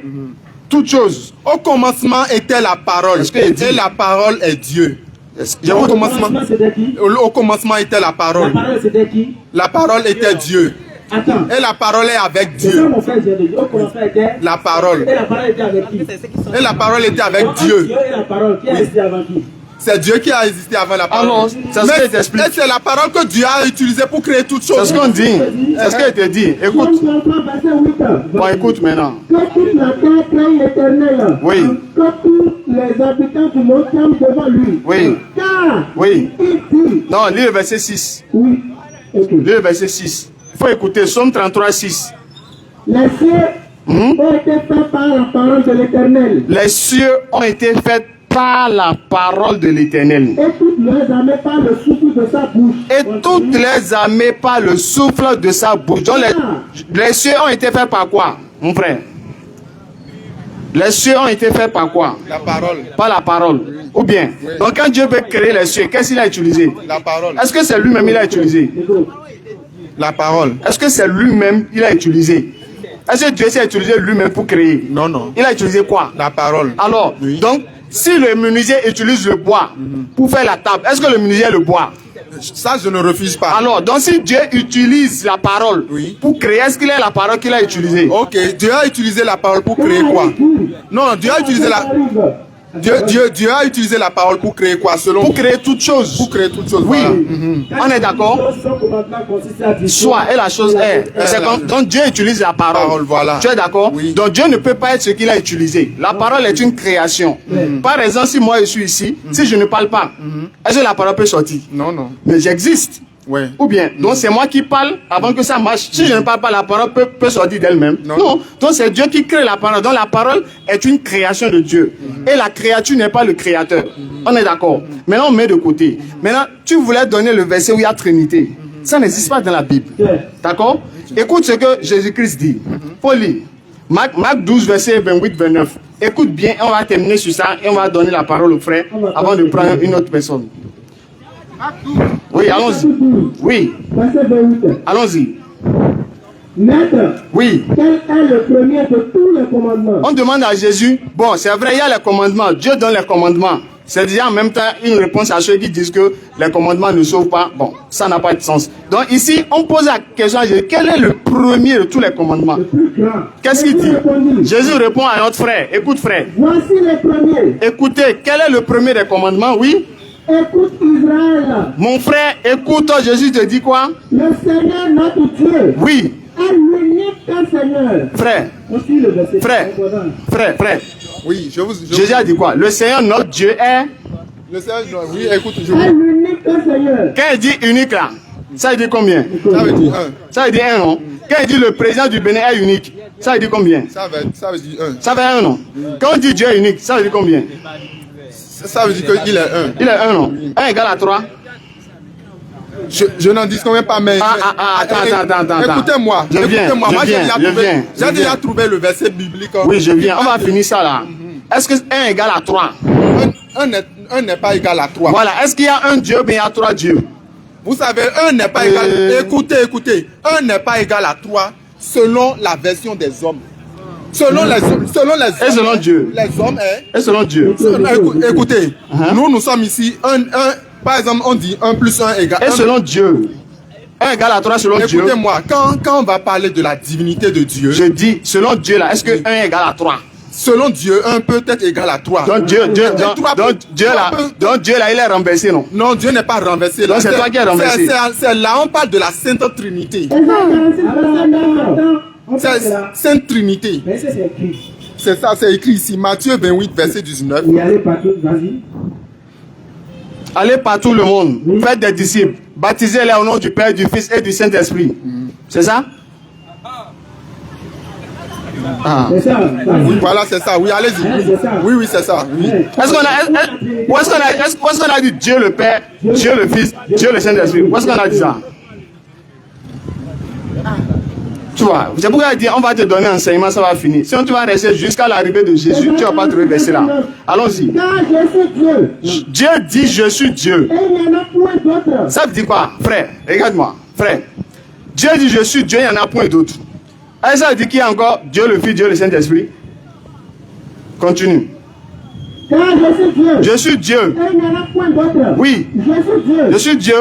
toute chose. Au commencement était la parole. Est-ce qu'il dit? Et la parole est Dieu. Au commencement, c'était qui? Au commencement était la La parole. parole, c'était qui? La parole était Dieu. Attends. Et la parole est avec C'est ça, Dieu. mon frère, j'ai dit. Au commencement, était. La parole. Et la parole était avec qui? Et la parole était avec Entre Dieu. Dieu et la parole, qui a existé avant qui? C'est Dieu qui a existé avant la parole. non, c'est ce Mais qu'il t'explique. c'est la parole que Dieu a utilisée pour créer toutes C'est choses. ce qu'on dit. C'est ce qu'il te dit. Écoute. Bon, écoute maintenant. Que toute la terre craigne l'Éternel. Oui. Que tous les habitants du monde tremblent devant lui. Oui. Car Oui. il dit, Non, lis le verset 6. oui, ok. Lis le verset 6. Il faut écouter. Somme 33, 6. Les cieux ont été faits par la parole de l'Éternel. Les cieux ont été faits par la parole de l'Éternel. Et toutes leurs armées par le souffle de sa bouche. Et toutes les armées par le souffle de sa bouche. Donc les cieux ont été faits par quoi, mon frère? Les cieux ont été faits par quoi? La parole. Par la parole. Ou bien, donc quand Dieu veut créer les cieux, qu'est-ce qu'il a utilisé? La parole. Est-ce que c'est lui-même il a utilisé? La parole. Est-ce que c'est lui-même il a utilisé? Est-ce que Dieu s'est utilisé lui-même pour créer? Non. Il a utilisé quoi? La parole. Alors, donc, si le menuisier utilise le bois pour faire la table, est-ce que le menuisier est le bois? Ça, je ne refuse pas. Alors, donc si Dieu utilise la parole pour créer, est-ce qu'il est la parole qu'il a utilisée? Ok, Dieu a utilisé la parole pour créer quoi? Non, Dieu a utilisé la... Dieu a utilisé la parole pour créer quoi selon Pour vous? créer toute chose. Pour créer toutes choses. Oui. Voilà. On est d'accord? Soit, et la chose est. C'est comme, donc Dieu utilise la parole. Voilà. Tu es d'accord? Oui. Donc Dieu ne peut pas être ce qu'il a utilisé. La parole est une création. Par exemple, si moi je suis ici, si je ne parle pas, est-ce que la parole peut sortir? Non. Mais j'existe. Ouais. Ou bien, donc c'est moi qui parle avant que ça marche. Si je ne parle pas, la parole peut sortir d'elle-même. Non. Donc c'est Dieu qui crée la parole. Donc la parole est une création de Dieu. Et la créature n'est pas le créateur. On est d'accord. Maintenant, on met de côté. Maintenant, tu voulais donner le verset où il y a Trinité. Ça n'existe pas dans la Bible. D'accord? Écoute ce que Jésus-Christ dit. Faut lire. Marc 12, verset 28-29. Écoute bien, on va terminer sur ça et on va donner la parole au frère avant de prendre une autre personne. Oui, allons-y. Oui. Allons-y. Maître, oui. Quel est le premier de tous les commandements? On demande à Jésus, bon, c'est vrai, il y a les commandements, Dieu donne les commandements. C'est déjà en même temps une réponse à ceux qui disent que les commandements ne sauvent pas. Bon, ça n'a pas de sens. Donc ici, on pose la question à Jésus, quel est le premier de tous les commandements? Qu'est-ce qu'il dit? Jésus répond à notre frère, écoute frère. Voici le premier. Écoutez, quel est le premier des commandements? Oui. Écoute Israël. Mon frère, écoute, Jésus te dit quoi? Le Seigneur notre Dieu. Oui. Est l'unique Seigneur. Frère. Frère. Oui, Jésus a dit quoi? Le Seigneur notre Dieu est. Le Seigneur, oui, écoute, est l'unique Seigneur. Quand il dit unique là, ça veut dire combien? Ça veut dire un. Ça veut dire un, non? Quand il dit le président du Bénin est unique, ça veut dire combien? Ça veut dire un. Ça veut dire un, non? Quand on dit Dieu est unique, ça veut dire combien? Ça veut dire qu'il est un. Il est un, non? 1 égale à 3. Je n'en disconviens pas, mais... Attends. Écoutez-moi. Écoutez-moi. Moi, j'ai déjà trouvé le verset biblique. Oui, je viens. On va finir ça là. Est-ce que 1 égale à 3? 1 n'est pas égal à 3. Voilà. Est-ce qu'il y a un Dieu, mais il y a 3 dieux? Vous savez, 1 n'est pas égal... Écoutez. 1 n'est pas égal à 3 selon la version des hommes. Selon les hommes. Et selon Dieu. Les hommes et selon Dieu. Écoutez, nous sommes ici. Par exemple, on dit 1 plus 1 égale... Et selon Dieu. 1 égale à 3 selon Dieu. Écoutez-moi, quand on va parler de la divinité de Dieu... Je dis, selon Dieu là, est-ce que 1 égale à 3? Selon Dieu, 1 peut être égal à 3. Donc Dieu là, il est renversé, non? Non, Dieu n'est pas renversé. Donc c'est toi qui es renversé. C'est là, on parle de la Sainte Trinité. C'est Sainte Trinité. C'est ça, c'est écrit ici. Matthieu 28, verset 19. Oui, allez partout, vas-y. Allez partout le monde, faites des disciples, baptisez-les au nom du Père, du Fils et du Saint-Esprit. C'est ça? C'est ça. Oui, voilà, c'est ça. Oui, allez-y. Oui, c'est ça. Oui. Est-ce qu'on a dit Dieu le Père, Dieu le Fils, Dieu le Saint-Esprit? Où est-ce qu'on a dit ça? Tu vois, c'est pourquoi il dit on va te donner un enseignement, ça va finir. Sinon tu vas rester jusqu'à l'arrivée de Jésus, tu ne vas pas trouver verset là. Allons-y. Dieu dit je suis Dieu. Ça veut dire quoi? Frère, regarde-moi. Frère, Dieu dit je suis Dieu, il n'y en a point d'autre. Et ça veut dire qu'il y a encore Dieu le Fils, Dieu le Saint-Esprit. Continue. Je suis Dieu. Oui. Je suis Dieu.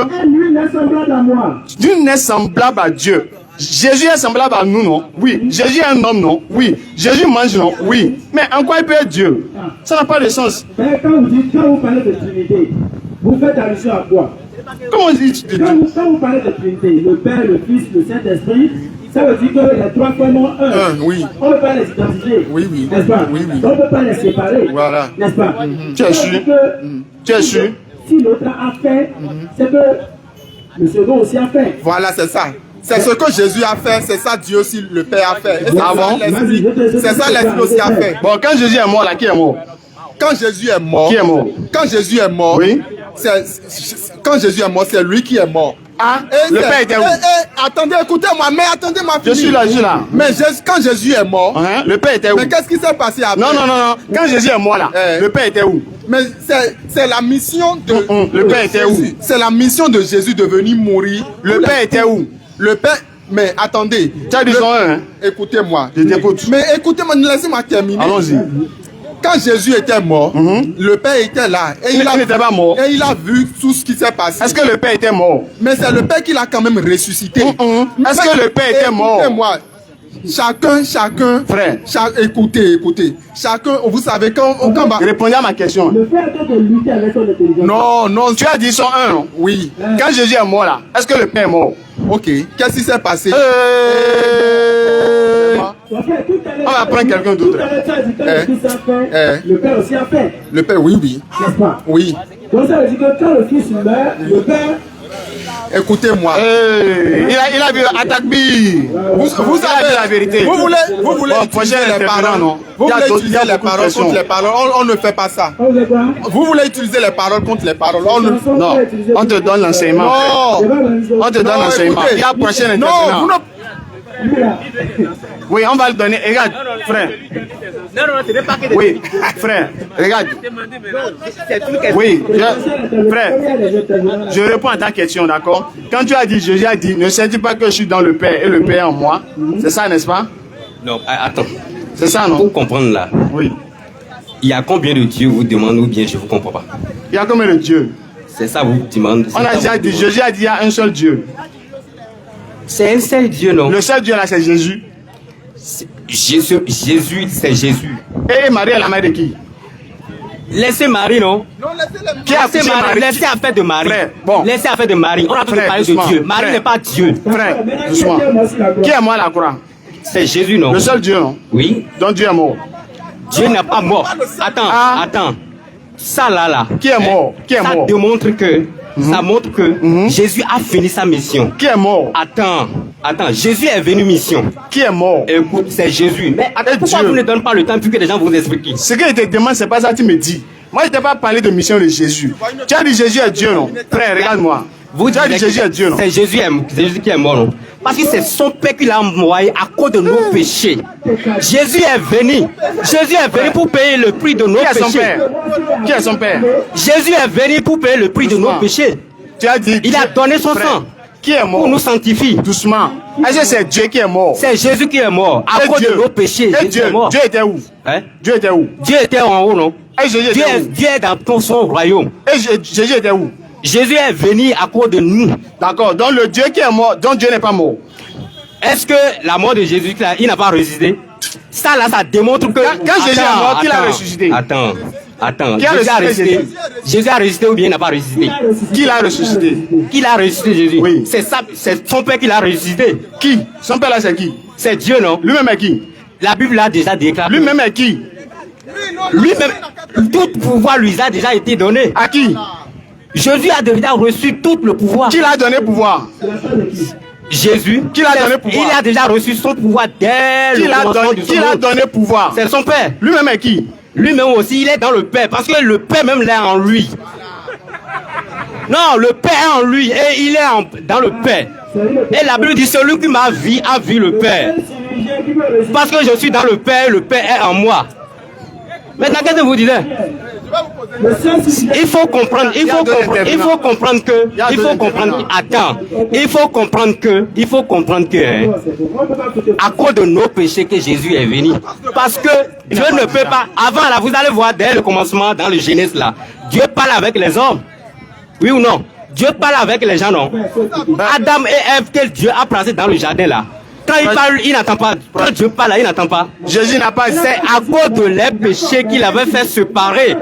Dieu n'est semblable à Dieu. Jésus est semblable à nous, non? Oui. Jésus est un homme, non? Oui. Jésus mange, non? Oui. Mais en quoi il peut être Dieu? Ça n'a pas de sens. Mais quand vous parlez de Trinité, vous faites allusion à quoi? Comment on dit quand vous parlez de Trinité, le Père, le Fils, le Saint-Esprit, ça veut dire que les trois frères sont un. Oui. On ne peut pas les identifier. Oui. N'est-ce pas? Oui. On ne peut pas les séparer. Voilà. N'est-ce pas? Tu es sûr? Tu es sûr? Si l'autre a fait, c'est que le second aussi a fait. Voilà, c'est ça. C'est ce que Jésus a fait, c'est ça Dieu aussi, le Père a fait. Et c'est ça l'Esprit aussi a fait. Bon, quand Jésus est mort, là, qui est mort? Quand Jésus est mort. Qui est mort? Quand Jésus est mort. Oui. Quand Jésus est mort, c'est lui qui est mort. Ah, le Père était où? Attendez, écoutez-moi, mais attendez-moi. Je suis là. Mais quand Jésus est mort. Le Père était où? Mais qu'est-ce qui s'est passé après? Non. Quand Jésus est mort là, le Père était où? Mais c'est la mission de. Le Père était où? C'est la mission de Jésus de venir mourir. Le Père était où? Le Père. Mais attendez. Tu as dit son un, hein? Écoutez-moi. Je t'écoute. Mais écoutez-moi, laissez-moi terminer. Allons-y. Quand Jésus était mort, le Père était là. Et il n'était pas mort. Et il a vu tout ce qui s'est passé. Est-ce que le Père était mort? Mais c'est le Père qui l'a quand même ressuscité. Est-ce que le Père était mort? Écoutez-moi. Chacun. Frère. Écoutez. Chacun, vous savez, quand on va. Répondez à ma question. Le Père doit lutter avec son intelligence. Non. Tu as dit son un, non? Oui. Quand Jésus est mort là, est-ce que le Père est mort? Ok. Qu'est-ce qui s'est passé? On va prendre quelqu'un d'autre. Le Père aussi a fait. Le Père, oui. N'est-ce pas? Oui. Donc ça veut dire que quand le Fils meurt, le Père Écoutez-moi. Il a vu Atakbi. Vous savez la vérité. Vous voulez Bon, utiliser prochain les paroles. non. Vous Il y a voulez d'autres- il y utiliser a les beaucoup de paroles questions. contre les paroles. On ne fait pas ça. On veut quoi? Vous voulez utiliser les paroles contre les paroles. Non, on te donne l'enseignement. Non. On te donne Non, l'enseignement. écoutez. Il y a prochain Non, intervenant. vous ne... Lui là. Oui, on va le donner. Regarde, frère. Non, ce n'est pas que des... Oui, frère, regarde. Oui, frère, je réponds à ta question, d'accord? Quand tu as dit, Jésus a dit, ne sais-tu pas que je suis dans le Père et le Père en moi? C'est ça, n'est-ce pas? Non, attends. C'est ça, non? Pour comprendre là, Oui. il y a combien de dieux vous demandez ou bien je vous comprends pas? Il y a combien de dieux? C'est ça vous demandez. On a déjà dit, Jésus a dit, il y a un seul Dieu. C'est un seul Dieu, non? Le seul Dieu là, c'est Jésus. Jésus, c'est Jésus. Et Marie est la mère de qui? Laissez Marie, non? Qui a accouché Marie? Laissez affaire de Marie. Frère, bon. Laissez affaire de Marie. On a toujours Frère, parlé de doucement, Dieu. Marie frère. n'est pas Dieu. Frère, doucement. Qui est mort à la croix? C'est Jésus, non? Le seul Dieu, non? Oui. Donc Dieu est mort. Dieu n'est pas mort. Attends, Ah. attends. Ça là. Qui est mort? Qui est Ça mort? démontre que, ça montre que Jésus a fini sa mission. Qui est mort? Attends, Jésus est venu mission. Qui est mort? Écoute, c'est Jésus. Mais attends, pourquoi Dieu. vous ne donnez pas le temps pour que les gens vous expliquent? Ce que je te demande, c'est pas ça que tu me dis. Moi, je ne t'ai pas parlé de mission de Jésus. Tu as dit Jésus est Dieu, non? Frère, regarde-moi. Tu as dit Jésus est Dieu, non? C'est Jésus qui est mort, non? Parce que c'est son Père qui l'a envoyé à cause de nos péchés. Jésus est venu. Jésus est venu pour payer le prix de nos Qui est son péchés. père? Qui est son père? Jésus est venu pour payer le prix de nos Doucement. péchés. Tu as dit. Il a donné son Frère, sang Qui est pour mort? nous sanctifier. Doucement. Est-ce que c'est Dieu qui est mort? C'est Jésus qui est mort à Et cause Dieu? de nos péchés. Et Jésus Dieu? est mort. Dieu était où? Hein? Dieu était où? Dieu était en haut, non? Et Jésus Dieu était est, où? Dieu est dans son royaume. Et Jésus était où? Jésus est venu à cause de nous. D'accord. Donc le Dieu qui est mort, donc Dieu n'est pas mort. Est-ce que la mort de Jésus, il n'a pas ressuscité? Ça là, ça démontre que... Quand Jésus est mort, qui l'a ressuscité? Attends. Qui a Jésus a ressuscité ressuscité. Jésus a ressuscité ou bien il n'a pas ressuscité? Qui l'a ressuscité? Qui l'a ressuscité, Jésus? Oui. C'est ça, c'est son Père qui l'a ressuscité. Qui? Son père là, c'est qui? C'est Dieu, non? Lui-même est qui? La Bible l'a déjà déclaré. Lui-même est qui? Lui-même, tout pouvoir lui a déjà été donné. À qui? Jésus a déjà reçu tout le pouvoir. Qui l'a donné pouvoir? Jésus, Qui l'a donné pouvoir? il a déjà reçu son pouvoir dès Qui le l'a commencement donné, du qui l'a monde. donné pouvoir? C'est son Père. Lui-même est qui? Lui-même aussi, il est dans le Père, parce que le Père même l'est en lui. Non, le Père est en lui, et il est dans le Père. Et la Bible dit, celui qui m'a vu a vu le Père. Parce que je suis dans le Père, le Père est en moi. Maintenant, qu'est-ce que vous disiez? Il faut comprendre, il faut comprendre que, attends, il faut comprendre que, hein, à cause de nos péchés que Jésus est venu. Parce que Dieu ne peut pas, avant là, vous allez voir dès le commencement dans le Genèse là, Dieu parle avec les hommes. Oui ou non? Dieu parle avec les gens, non? Adam et Ève, quel Dieu a placé dans le jardin là. Quand il parle, il n'entend pas. Quand Dieu parle, il n'entend pas. Jésus n'a pas. C'est à cause de les péchés qu'il avait fait séparer.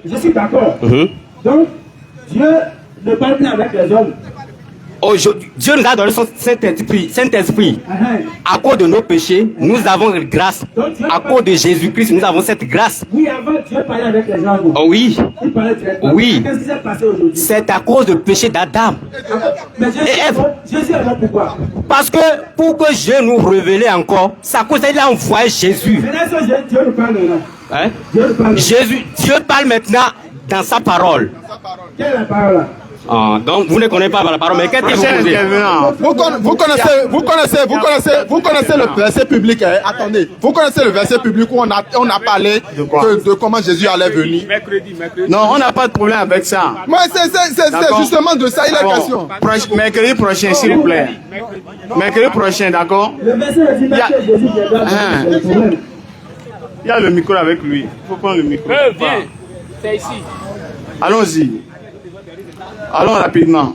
Je suis d'accord. Donc, Dieu ne parle plus avec les hommes. Aujourd'hui, Dieu nous a donné son Saint-Esprit. À cause de nos péchés, nous avons grâce. À cause de Jésus-Christ, nous avons cette grâce. Oui, avant, Dieu parlait avec les gens. Oh oui, Il parlait directement. Oui. Qu'est-ce qui s'est passé aujourd'hui? c'est à cause du péché d'Adam. Mais Jésus est mort pourquoi? Parce que pour que Dieu nous révèle encore, c'est à cause qu'il a envoyé Jésus. Maintenant, Dieu nous parle maintenant. Hein? Dieu nous parle. Dieu parle maintenant dans sa parole. Quelle est la parole là? Ah, donc vous ne connaissez pas la parole, mais qu'est-ce que vous Prochain posez? intervenant. Vous connaissez le verset public. Attendez, vous connaissez le verset public où on a parlé de comment Jésus allait venir. Non, on n'a pas de problème avec ça. Moi, c'est D'accord. justement de ça il est Bon, question. mercredi prochain, s'il vous plaît. Mercredi prochain, d'accord? Le verset dit que Jésus viendra dans le problème. Il y a le micro avec lui. Il faut prendre le micro. C'est ici. Allons-y. Allons rapidement.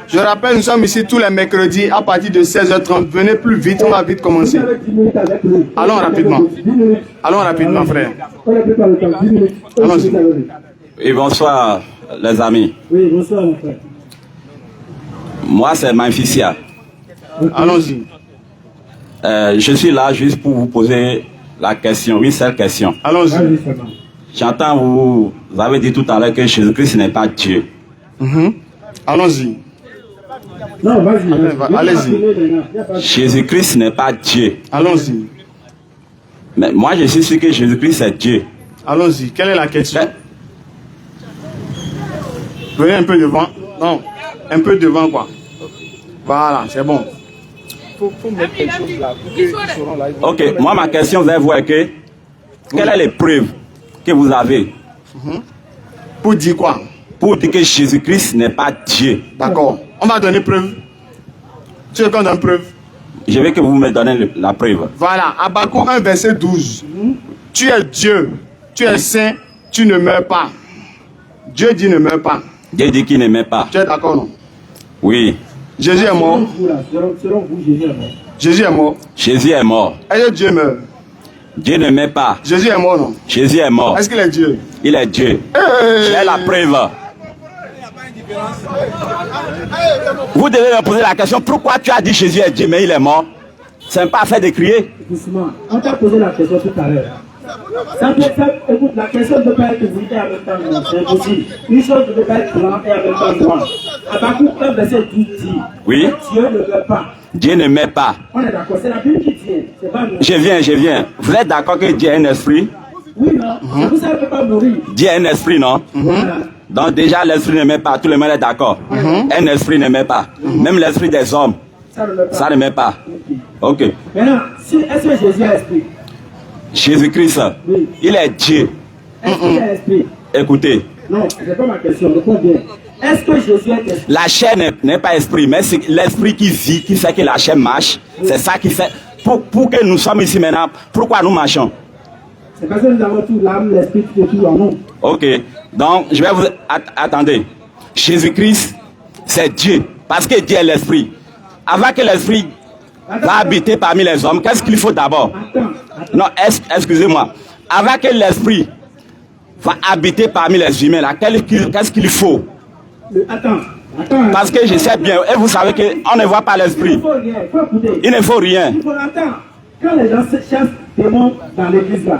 Je rappelle, nous sommes ici tous les mercredis à partir de 16h30. Venez plus vite, on va vite commencer. Avec 10 minutes avec lui. Allons rapidement. 10 minutes. Allons rapidement, frère. On n'a plus pas le temps. 10 minutes. Allons-y. Et bonsoir, les amis. Oui, bonsoir, mon frère. Moi, c'est Manficia. Allons-y. Je suis là juste pour vous poser la question, une seule question. Allons-y. Vas-y, c'est bon. J'entends vous avez dit tout à l'heure que Jésus-Christ n'est pas Dieu. Allons-y. Non, vas-y. Allez-y. Jésus-Christ n'est pas Dieu. Allons-y. Mais moi, je suis sûr que Jésus-Christ est Dieu. Allons-y. Quelle est la question? Mais- Venez un peu devant. Non, un peu devant quoi. Voilà, c'est bon. Ok, moi, ma question vers vous est que quelle est l'épreuve que vous avez Pour dire quoi? pour dire que Jésus-Christ n'est pas Dieu? D'accord. On va donner preuve. Tu veux qu'on donne preuve? Je veux que vous me donnez la preuve. Voilà, Habakkuk 1, verset 12. Tu es Dieu, tu es saint, tu ne meurs pas. Dieu dit ne meurs pas. Dieu dit qu'il ne m'aime pas. Tu es d'accord, non? Oui, Jésus est mort. Selon vous, Jésus est mort. Jésus est mort. Jésus est mort. Est-ce que Dieu meurt? Dieu ne m'aime pas. Jésus est mort, non? Jésus est mort. Est-ce qu'il est Dieu? Il est Dieu. J'ai la preuve. Vous devez me poser la question, pourquoi tu as dit Jésus est Dieu mais il est mort? C'est pas fait de crier. Doucement. On t'a posé la question tout à l'heure. Écoute, la question ne peut pas être oui et en même temps non. C'est impossible. Une chose ne peut pas être blanc et en même temps noir. Habakkuk 1, verset 12 dit Oui. Dieu ne veut pas. Dieu ne m'aime pas. On est d'accord, c'est la Bible qui dit. C'est pas nous. Je viens. Vous êtes d'accord que Dieu est un esprit? Oui, non. Vous savez, ne peut pas mourir. Dieu est un esprit, non? Voilà. Donc déjà l'esprit ne m'aime pas, tout le monde est d'accord. Un esprit ne m'aime pas. Même l'esprit des hommes, Ça ne veut pas. ça ne m'aime pas. Ok. Maintenant, est-ce que Jésus est esprit? Jésus-Christ, Oui. il est Dieu. Est-ce qu'il est esprit? Écoutez, Non, c'est pas ma question. Réponds bien. Est-ce que Jésus est esprit? la chair n'est pas esprit, mais c'est l'esprit qui vit, qui fait que la chair marche. C'est ça qui fait. Pour que nous sommes ici maintenant, pourquoi nous marchons? C'est parce que nous avons tout l'âme, l'esprit, tout et tout en nous. Ok. Donc, je vais vous... Attendez. Jésus-Christ, c'est Dieu. Parce que Dieu est l'esprit. Avant que l'esprit va habiter parmi les hommes, qu'est-ce qu'il faut d'abord? Attends. Non, excusez-moi. Avant que l'esprit va habiter parmi les humains, là, qu'est-ce qu'il faut? Attends. Parce que je sais bien, et vous savez qu'on ne voit pas Il l'esprit. ne faut rien. Il faut écouter. Il ne faut rien. Il faut attendre. Quand les gens chassent des démons dans l'église là,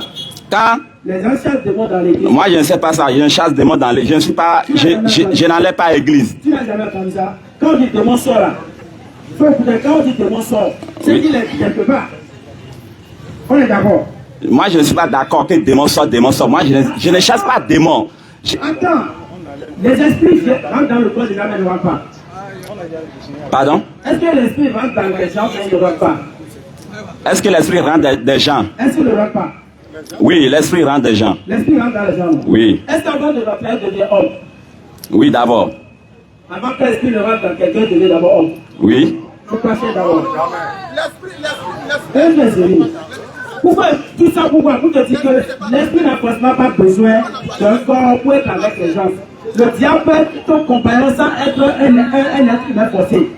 Quand les gens chassent des démons dans l'église. moi je ne sais pas ça, je ne chasse des démons dans les. Je ne suis pas. Je n'allais pas à l'église. Tu n'as jamais entendu ça. Quand on dit démon sort là, il faut écouter. Quand on dit démon sort, c'est qu'il est quelque part. On est d'accord. Moi je ne suis pas d'accord que démon sort. Moi je ne chasse pas démon. Attends. Les esprits rentrent dans le corps des gens et ne rentrent pas. Pardon? Est-ce que l'esprit rentre dans les gens et ne rentre pas? Est-ce que l'esprit rentre des gens? Est-ce qu'il ne rentre pas? Oui, l'esprit rentre des gens. L'esprit rentre dans les gens. Oui. Est-ce qu'avant de rentrer, il devient homme? Oui, d'abord. Avant que l'esprit ne rentre dans quelqu'un, il devient d'abord homme. Oui. Il faut passer d'abord. Pourquoi tout ça? Pourquoi? Pour te dire que l'esprit n'a forcément pas besoin d'un corps pour être avec les gens. Le diable peut être ton compagnon sans être un être humain forcé.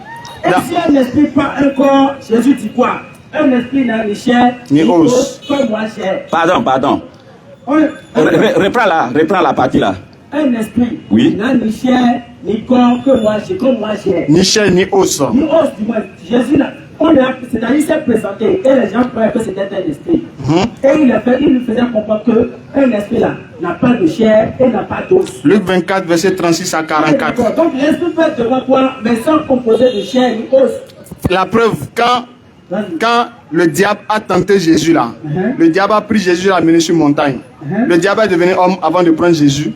Et si un esprit pas un corps, Jésus dit quoi? Un esprit n'a ni chair, Ni os. comme moi chair. Pardon. Reprends la partie là. Un esprit Oui. n'a ni chair, ni corps que moi j'ai, comme moi j'ai. Ni chair, ni os. Ni os du moins. Jésus n'a. C'est-à-dire il s'est présenté et les gens croyaient que c'était un esprit. Et il nous faisait comprendre qu'un esprit là n'a pas de chair et n'a pas d'os. Luc 24, verset 36 à 44. Donc l'esprit peut être devant toi, mais sans composer de chair ni os. La preuve, quand le diable a tenté Jésus là, le diable a pris Jésus et l'a amené sur une montagne. Le diable est devenu homme avant de prendre Jésus.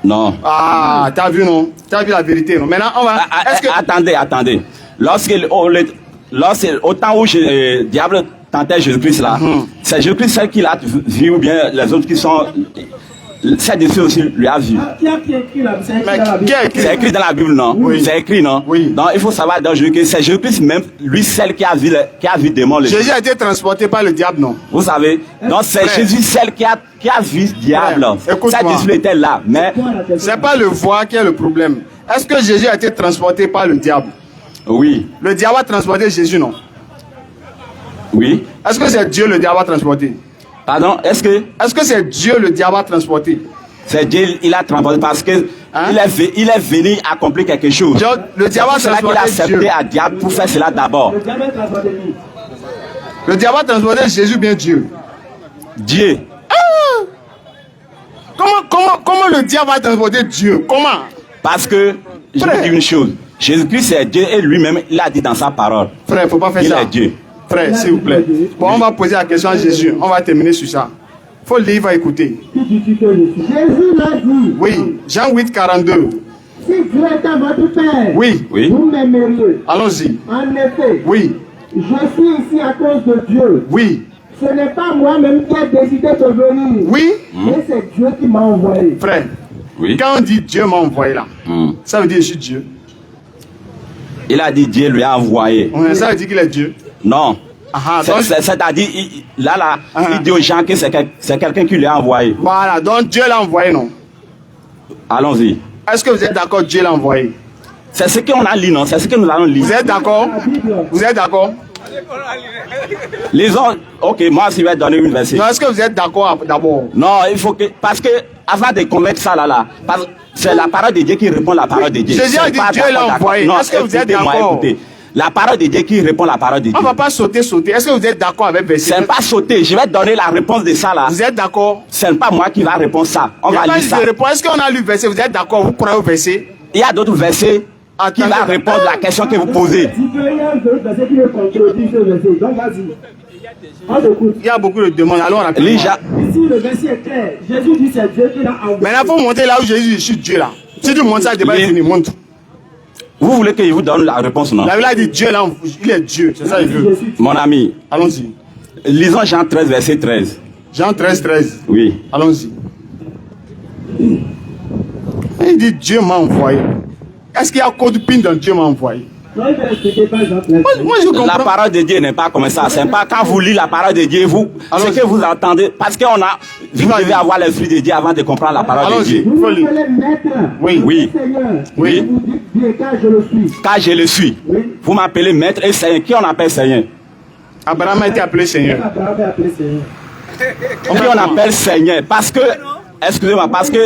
Non. Ah, t'as vu non? T'as vu la vérité non? Maintenant on va. Est-ce que Attendez. Au temps où le diable tentait Jésus-Christ là, c'est Jésus-Christ qui l'a vu ou bien les autres qui sont. Ces disciples aussi lui a vu. Qui a écrit la Bible? C'est écrit dans la Bible, non? Oui. C'est écrit, non? Oui. Donc il faut savoir dans Jésus que c'est Jésus-Christ même, lui seul qui a vu le démon. Jésus a été transporté par le diable non? Vous savez? Donc c'est Frère. Jésus seul qui a vu le diable. Frère, écoute-moi. Sa disciple était là, mais. C'est pas le voir qui est le problème. Est-ce que Jésus a été transporté par le diable? Oui. Le diable a transporté Jésus non? Oui. Est-ce que c'est Dieu le diable a transporté? Pardon? Est-ce que c'est Dieu le diable a transporté? c'est Dieu, il a transporté parce que il est venu accomplir quelque chose. Donc, le diable a C'est pour cela qu'il a transporté accepté Dieu. à diable pour faire cela d'abord. Le diable a transporté lui. Le diable a transporté Jésus bien Dieu. Dieu. Comment le diable a transporté Dieu? Comment? Parce que, je vous dis une chose. Jésus-Christ est Dieu et lui-même, il a dit dans sa parole. Frère, il ne faut pas faire Il ça. est Dieu. Frère, s'il vous plaît. Bon, on va poser la question à Jésus. On va terminer sur ça. Il faut le lire, il va écouter. Jésus l'a dit. Oui, Jean 8, 42. Si Dieu était votre Père, Oui, Oui. vous m'aimeriez. allons-y. En effet, Oui, je suis ici à cause de Dieu. oui, Ce n'est pas moi-même qui ai décidé de venir. oui. Mais c'est Dieu qui m'a envoyé. Frère, Oui. quand on dit Dieu m'a envoyé là, ça veut dire je suis Dieu. Il a dit Dieu lui a envoyé. Ça veut dire qu'il est Dieu. Non. Ah, donc, C'est-à-dire, il dit aux gens que c'est quelqu'un qui lui a envoyé. voilà, donc Dieu l'a envoyé, non? Allons-y. Est-ce que vous êtes d'accord, Dieu l'a envoyé? C'est ce qu'on a lu, non? C'est ce que nous allons lire. Vous êtes d'accord? Vous êtes d'accord? Lisons. Ok, moi, je vais donner une verset. Non, est-ce que vous êtes d'accord d'abord? Non, il faut que. Parce que, avant de commettre ça là, c'est la parole de Dieu qui répond à la parole de Dieu. Jésus a C'est dit pas Dieu l'a d'accord. envoyé. Non, Est-ce que vous êtes écoutez-moi, d'accord? écoutez. La parole de Dieu qui répond à la parole de Dieu. On ne va pas sauter. Est-ce que vous êtes d'accord avec verset? C'est pas sauter. Je vais donner la réponse de ça là. Vous êtes d'accord? C'est pas moi qui va répondre ça. On va lire ça. Est-ce qu'on a lu le verset? Vous êtes d'accord? Vous croyez au verset? Il y a d'autres versets qui Attendez. vont répondre à la question que vous posez. Il y a un verset qui veut contredire ce verset. Donc vas-y. On t'écoute. Il y a beaucoup de demandes. Allons rapidement. Lija. Ici, le verset est clair. Jésus dit c'est Dieu qui l'a envoyé. Maintenant, il faut monter là où Jésus dit je suis Dieu là. Si tu montes ça, le débat est fini. Monte. Vous voulez que je vous donne la réponse, non? La Bible a dit Dieu là, il est Dieu. C'est ça, il veut. Je suis Mon ami, Allons-y. lisons Jean 13, verset 13. Jean 13, 13. Oui. Allons-y. Il dit Dieu m'a envoyé. Est-ce qu'il y a code PIN dans Dieu m'a envoyé? Non, il va expliquer par exemple. Moi, je La comprends. parole de Dieu n'est pas comme ça. C'est pas quand vous lisez la parole de Dieu, vous, Allons-y. ce que vous entendez, parce qu'on a, vous devez avoir l'esprit de Dieu avant de comprendre la parole de Allons-y. Dieu. Vous Faut lire. m'appelez maître. Oui. Oui. Seigneur. Oui. Vous dites bien car je le suis. Car je le suis. Vous m'appelez maître et Seigneur. Qui on appelle Seigneur? Abraham a été appelé Seigneur. Abraham est appelé Seigneur. Qui on appelle Seigneur? Parce que, excusez-moi, parce que,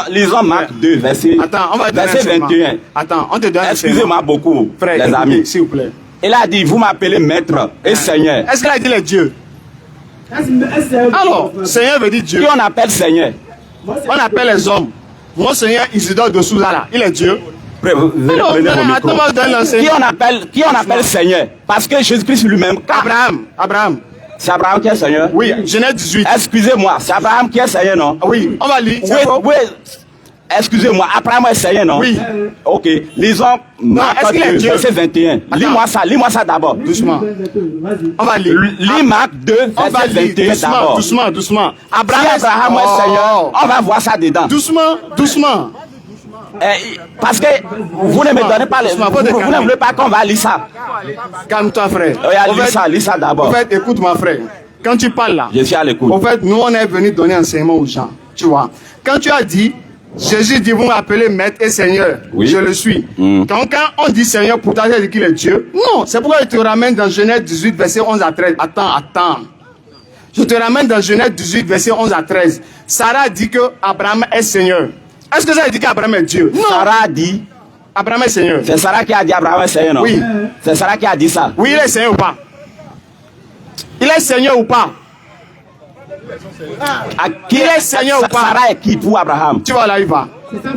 lisons Marc 2, verset, Attends, on va te donner un verset enseignement. 21. Attends, on te donne un Excusez-moi beaucoup, Frère, les écoutez, amis. s'il vous plaît. Il a dit, vous m'appelez maître et Seigneur. Est-ce qu'il a dit le Dieu? Est-ce que Alors, Seigneur veut dire Dieu. Qui on appelle Seigneur? On appelle les hommes. Mon Seigneur Isidore de Souza là, il est Dieu. Venez, Alors, prenez vos attends, moi, je donne micros. l'enseignement. Qui on appelle Seigneur? Parce que Jésus-Christ lui-même, Abraham. c'est Abraham qui est Seigneur. Oui, Genèse 18. Excusez-moi, c'est Abraham qui est Seigneur, non? Oui, on va lire. Oui, excusez-moi, Abraham est Seigneur, non? Oui. Ok, lisons Marc est-ce qu'il est 2, Dieu? verset 21. Lis-moi ça d'abord. Doucement. Vas-y. On va lire. Lis Marc 2, On va verset lire. 21 d'abord. Si Doucement. Abraham est Seigneur, on va voir ça dedans. Doucement. Parce que vous ne me donnez pas les... Vous ne voulez pas qu'on va lire ça. Calme-toi, frère. Regarde, lis ça d'abord. En fait, écoute, mon frère. Quand tu parles là, Je suis à l'écoute. en fait, nous, on est venu donner enseignement aux gens. Tu vois. Quand tu as dit, Jésus dit, vous m'appelez maître et Seigneur. Oui. Je le suis. Mm. Quand on dit Seigneur, pour toi, c'est qu'il est Dieu. Non, c'est pourquoi je te ramène dans Genèse 18, verset 11 à 13. Attends. Je te ramène dans Genèse 18, verset 11 à 13. Sarah dit que Abraham est Seigneur. Est-ce que ça veut dire qu'Abraham est Dieu? Non. Sarah a dit... Abraham est Seigneur. C'est Sarah qui a dit Abraham est Seigneur, non? Oui. C'est Sarah qui a dit ça. Oui, il est Seigneur ou pas? Il est Seigneur ou pas? Qui est Seigneur ou pas? Sarah est qui pour Abraham? Tu vois là, il va.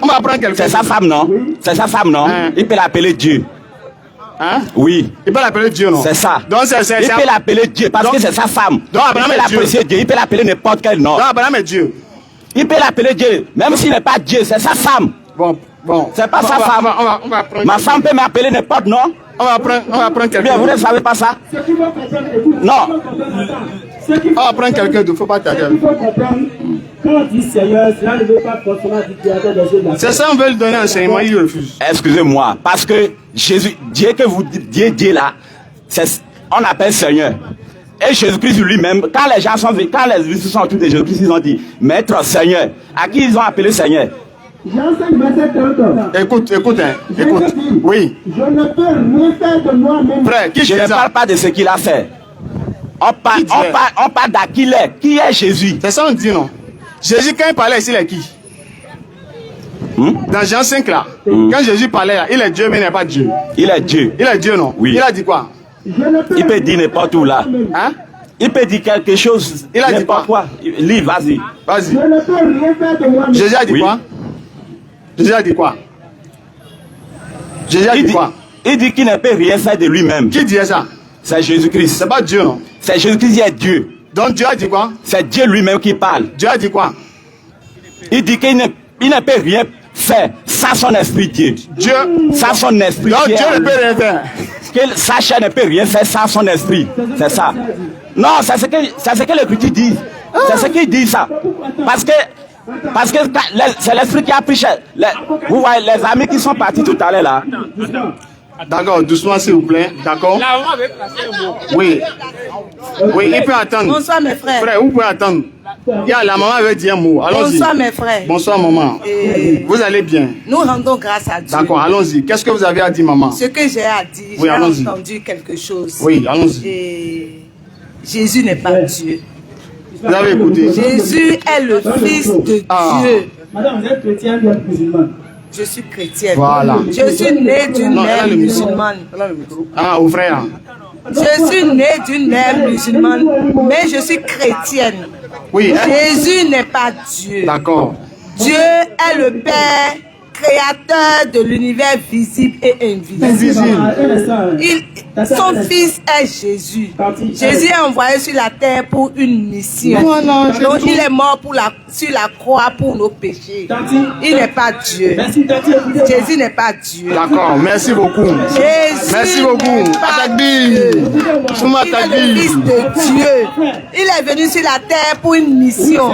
On va prendre quelqu'un. C'est sa femme, non? C'est sa femme, non? Hein? Il peut l'appeler Dieu. Hein? Oui. Il peut l'appeler Dieu, non? C'est ça. Donc, c'est Il peut l'appeler Dieu parce Donc- que c'est sa femme. Donc, Abraham il est peut Dieu. l'apprécier Dieu. Il peut l'appeler n'importe quel nom. Donc, Abraham est Dieu. Il peut l'appeler Dieu. Même s'il n'est pas Dieu, c'est sa femme. Bon. C'est pas sa femme. On va prendre. Ma femme peut m'appeler n'importe nom. On va prendre quelqu'un. Bien, vous ne savez pas ça? Ce qu'il faut comprendre, écoute, Non. ce qu'il faut comprendre, attends. Ce qu'il faut On va prendre quelqu'un d'autre. Faut pas ce qu'il t'attendre. faut comprendre, quand on dit Seigneur, cela ne veut pas forcément dire créateur des choses de la C'est ça, on veut lui donner un enseignement, il refuse. Excusez-moi, parce que Jésus, Dieu que vous dites là, on appelle Seigneur. Et Jésus-Christ lui-même, quand les gens sont venus, quand les disciples sont autour de Jésus-Christ, ils ont dit, Maître Seigneur. À qui ils ont appelé Seigneur? J'enseigne verset 30. Écoute. Je te dis, Oui. je ne peux rien faire de moi-même. Frère, qui Je dit ne ça? parle pas de ce qu'il a fait. On parle d'à qui il est. Qui est Jésus? C'est ça, on dit, non? Jésus, quand il parlait ici, il est qui? Dans Jean 5, là, quand Jésus parlait, là, il est Dieu, mais il n'est pas Dieu. Il est Dieu. Il est Dieu, non? Oui. Il a dit quoi? Je ne peux Il peut dire n'importe où là. Hein? Il peut dire quelque chose. Il a dit n'importe quoi. Lis, vas-y. Vas-y. Je ne peux rien faire de moi-même. Jésus a dit Oui. quoi? Jésus a dit quoi? Jésus a dit quoi? Il dit qu'il ne peut rien faire de lui-même. Qui dit ça? C'est Jésus-Christ. C'est pas Dieu, non? C'est Jésus-Christ qui est Dieu. Donc Dieu a dit quoi? C'est Dieu lui-même qui parle. Dieu a dit quoi? Il dit qu'il ne peut rien faire sans son esprit Dieu. Dieu, sans son esprit. donc Dieu ne peut rien faire. Sa chair ne peut rien faire sans son esprit. C'est ça. Non, c'est ce que les critiques disent. C'est ce qu'ils disent ça. Parce que c'est l'esprit qui a pris cher. Vous voyez les amis qui sont partis tout à l'heure là. D'accord, doucement s'il vous plaît. D'accord. Oui. Oui, il peut attendre. Bonsoir mes frères. Frère, vous pouvez attendre. La maman veut dire un mot. Allons-y. Bonsoir mes frères. Bonsoir maman. Vous allez bien? Nous rendons grâce à Dieu. D'accord, allons-y. Qu'est-ce que vous avez à dire, maman? Ce que j'ai à dire, Oui, j'ai entendu quelque chose. Oui, allons-y. Et Jésus n'est pas Dieu. Vous avez écouté? Jésus est le Fils de Dieu. Madame, vous êtes chrétienne ou musulmane? Je suis chrétienne. Voilà. Je suis née d'une mère musulmane. Ah, au frère. Je suis née d'une mère musulmane, mais je suis chrétienne. Oui. Jésus n'est pas Dieu. D'accord. Dieu est le Père, créateur de l'univers visible et invisible. Son fils est Jésus. Jésus est envoyé sur la terre pour une mission. Donc il est mort sur la croix pour nos péchés. Il n'est pas Dieu. Jésus n'est pas Dieu. D'accord, merci beaucoup. Jésus merci beaucoup. Il est le Fils de Dieu. Il est venu sur la terre pour une mission.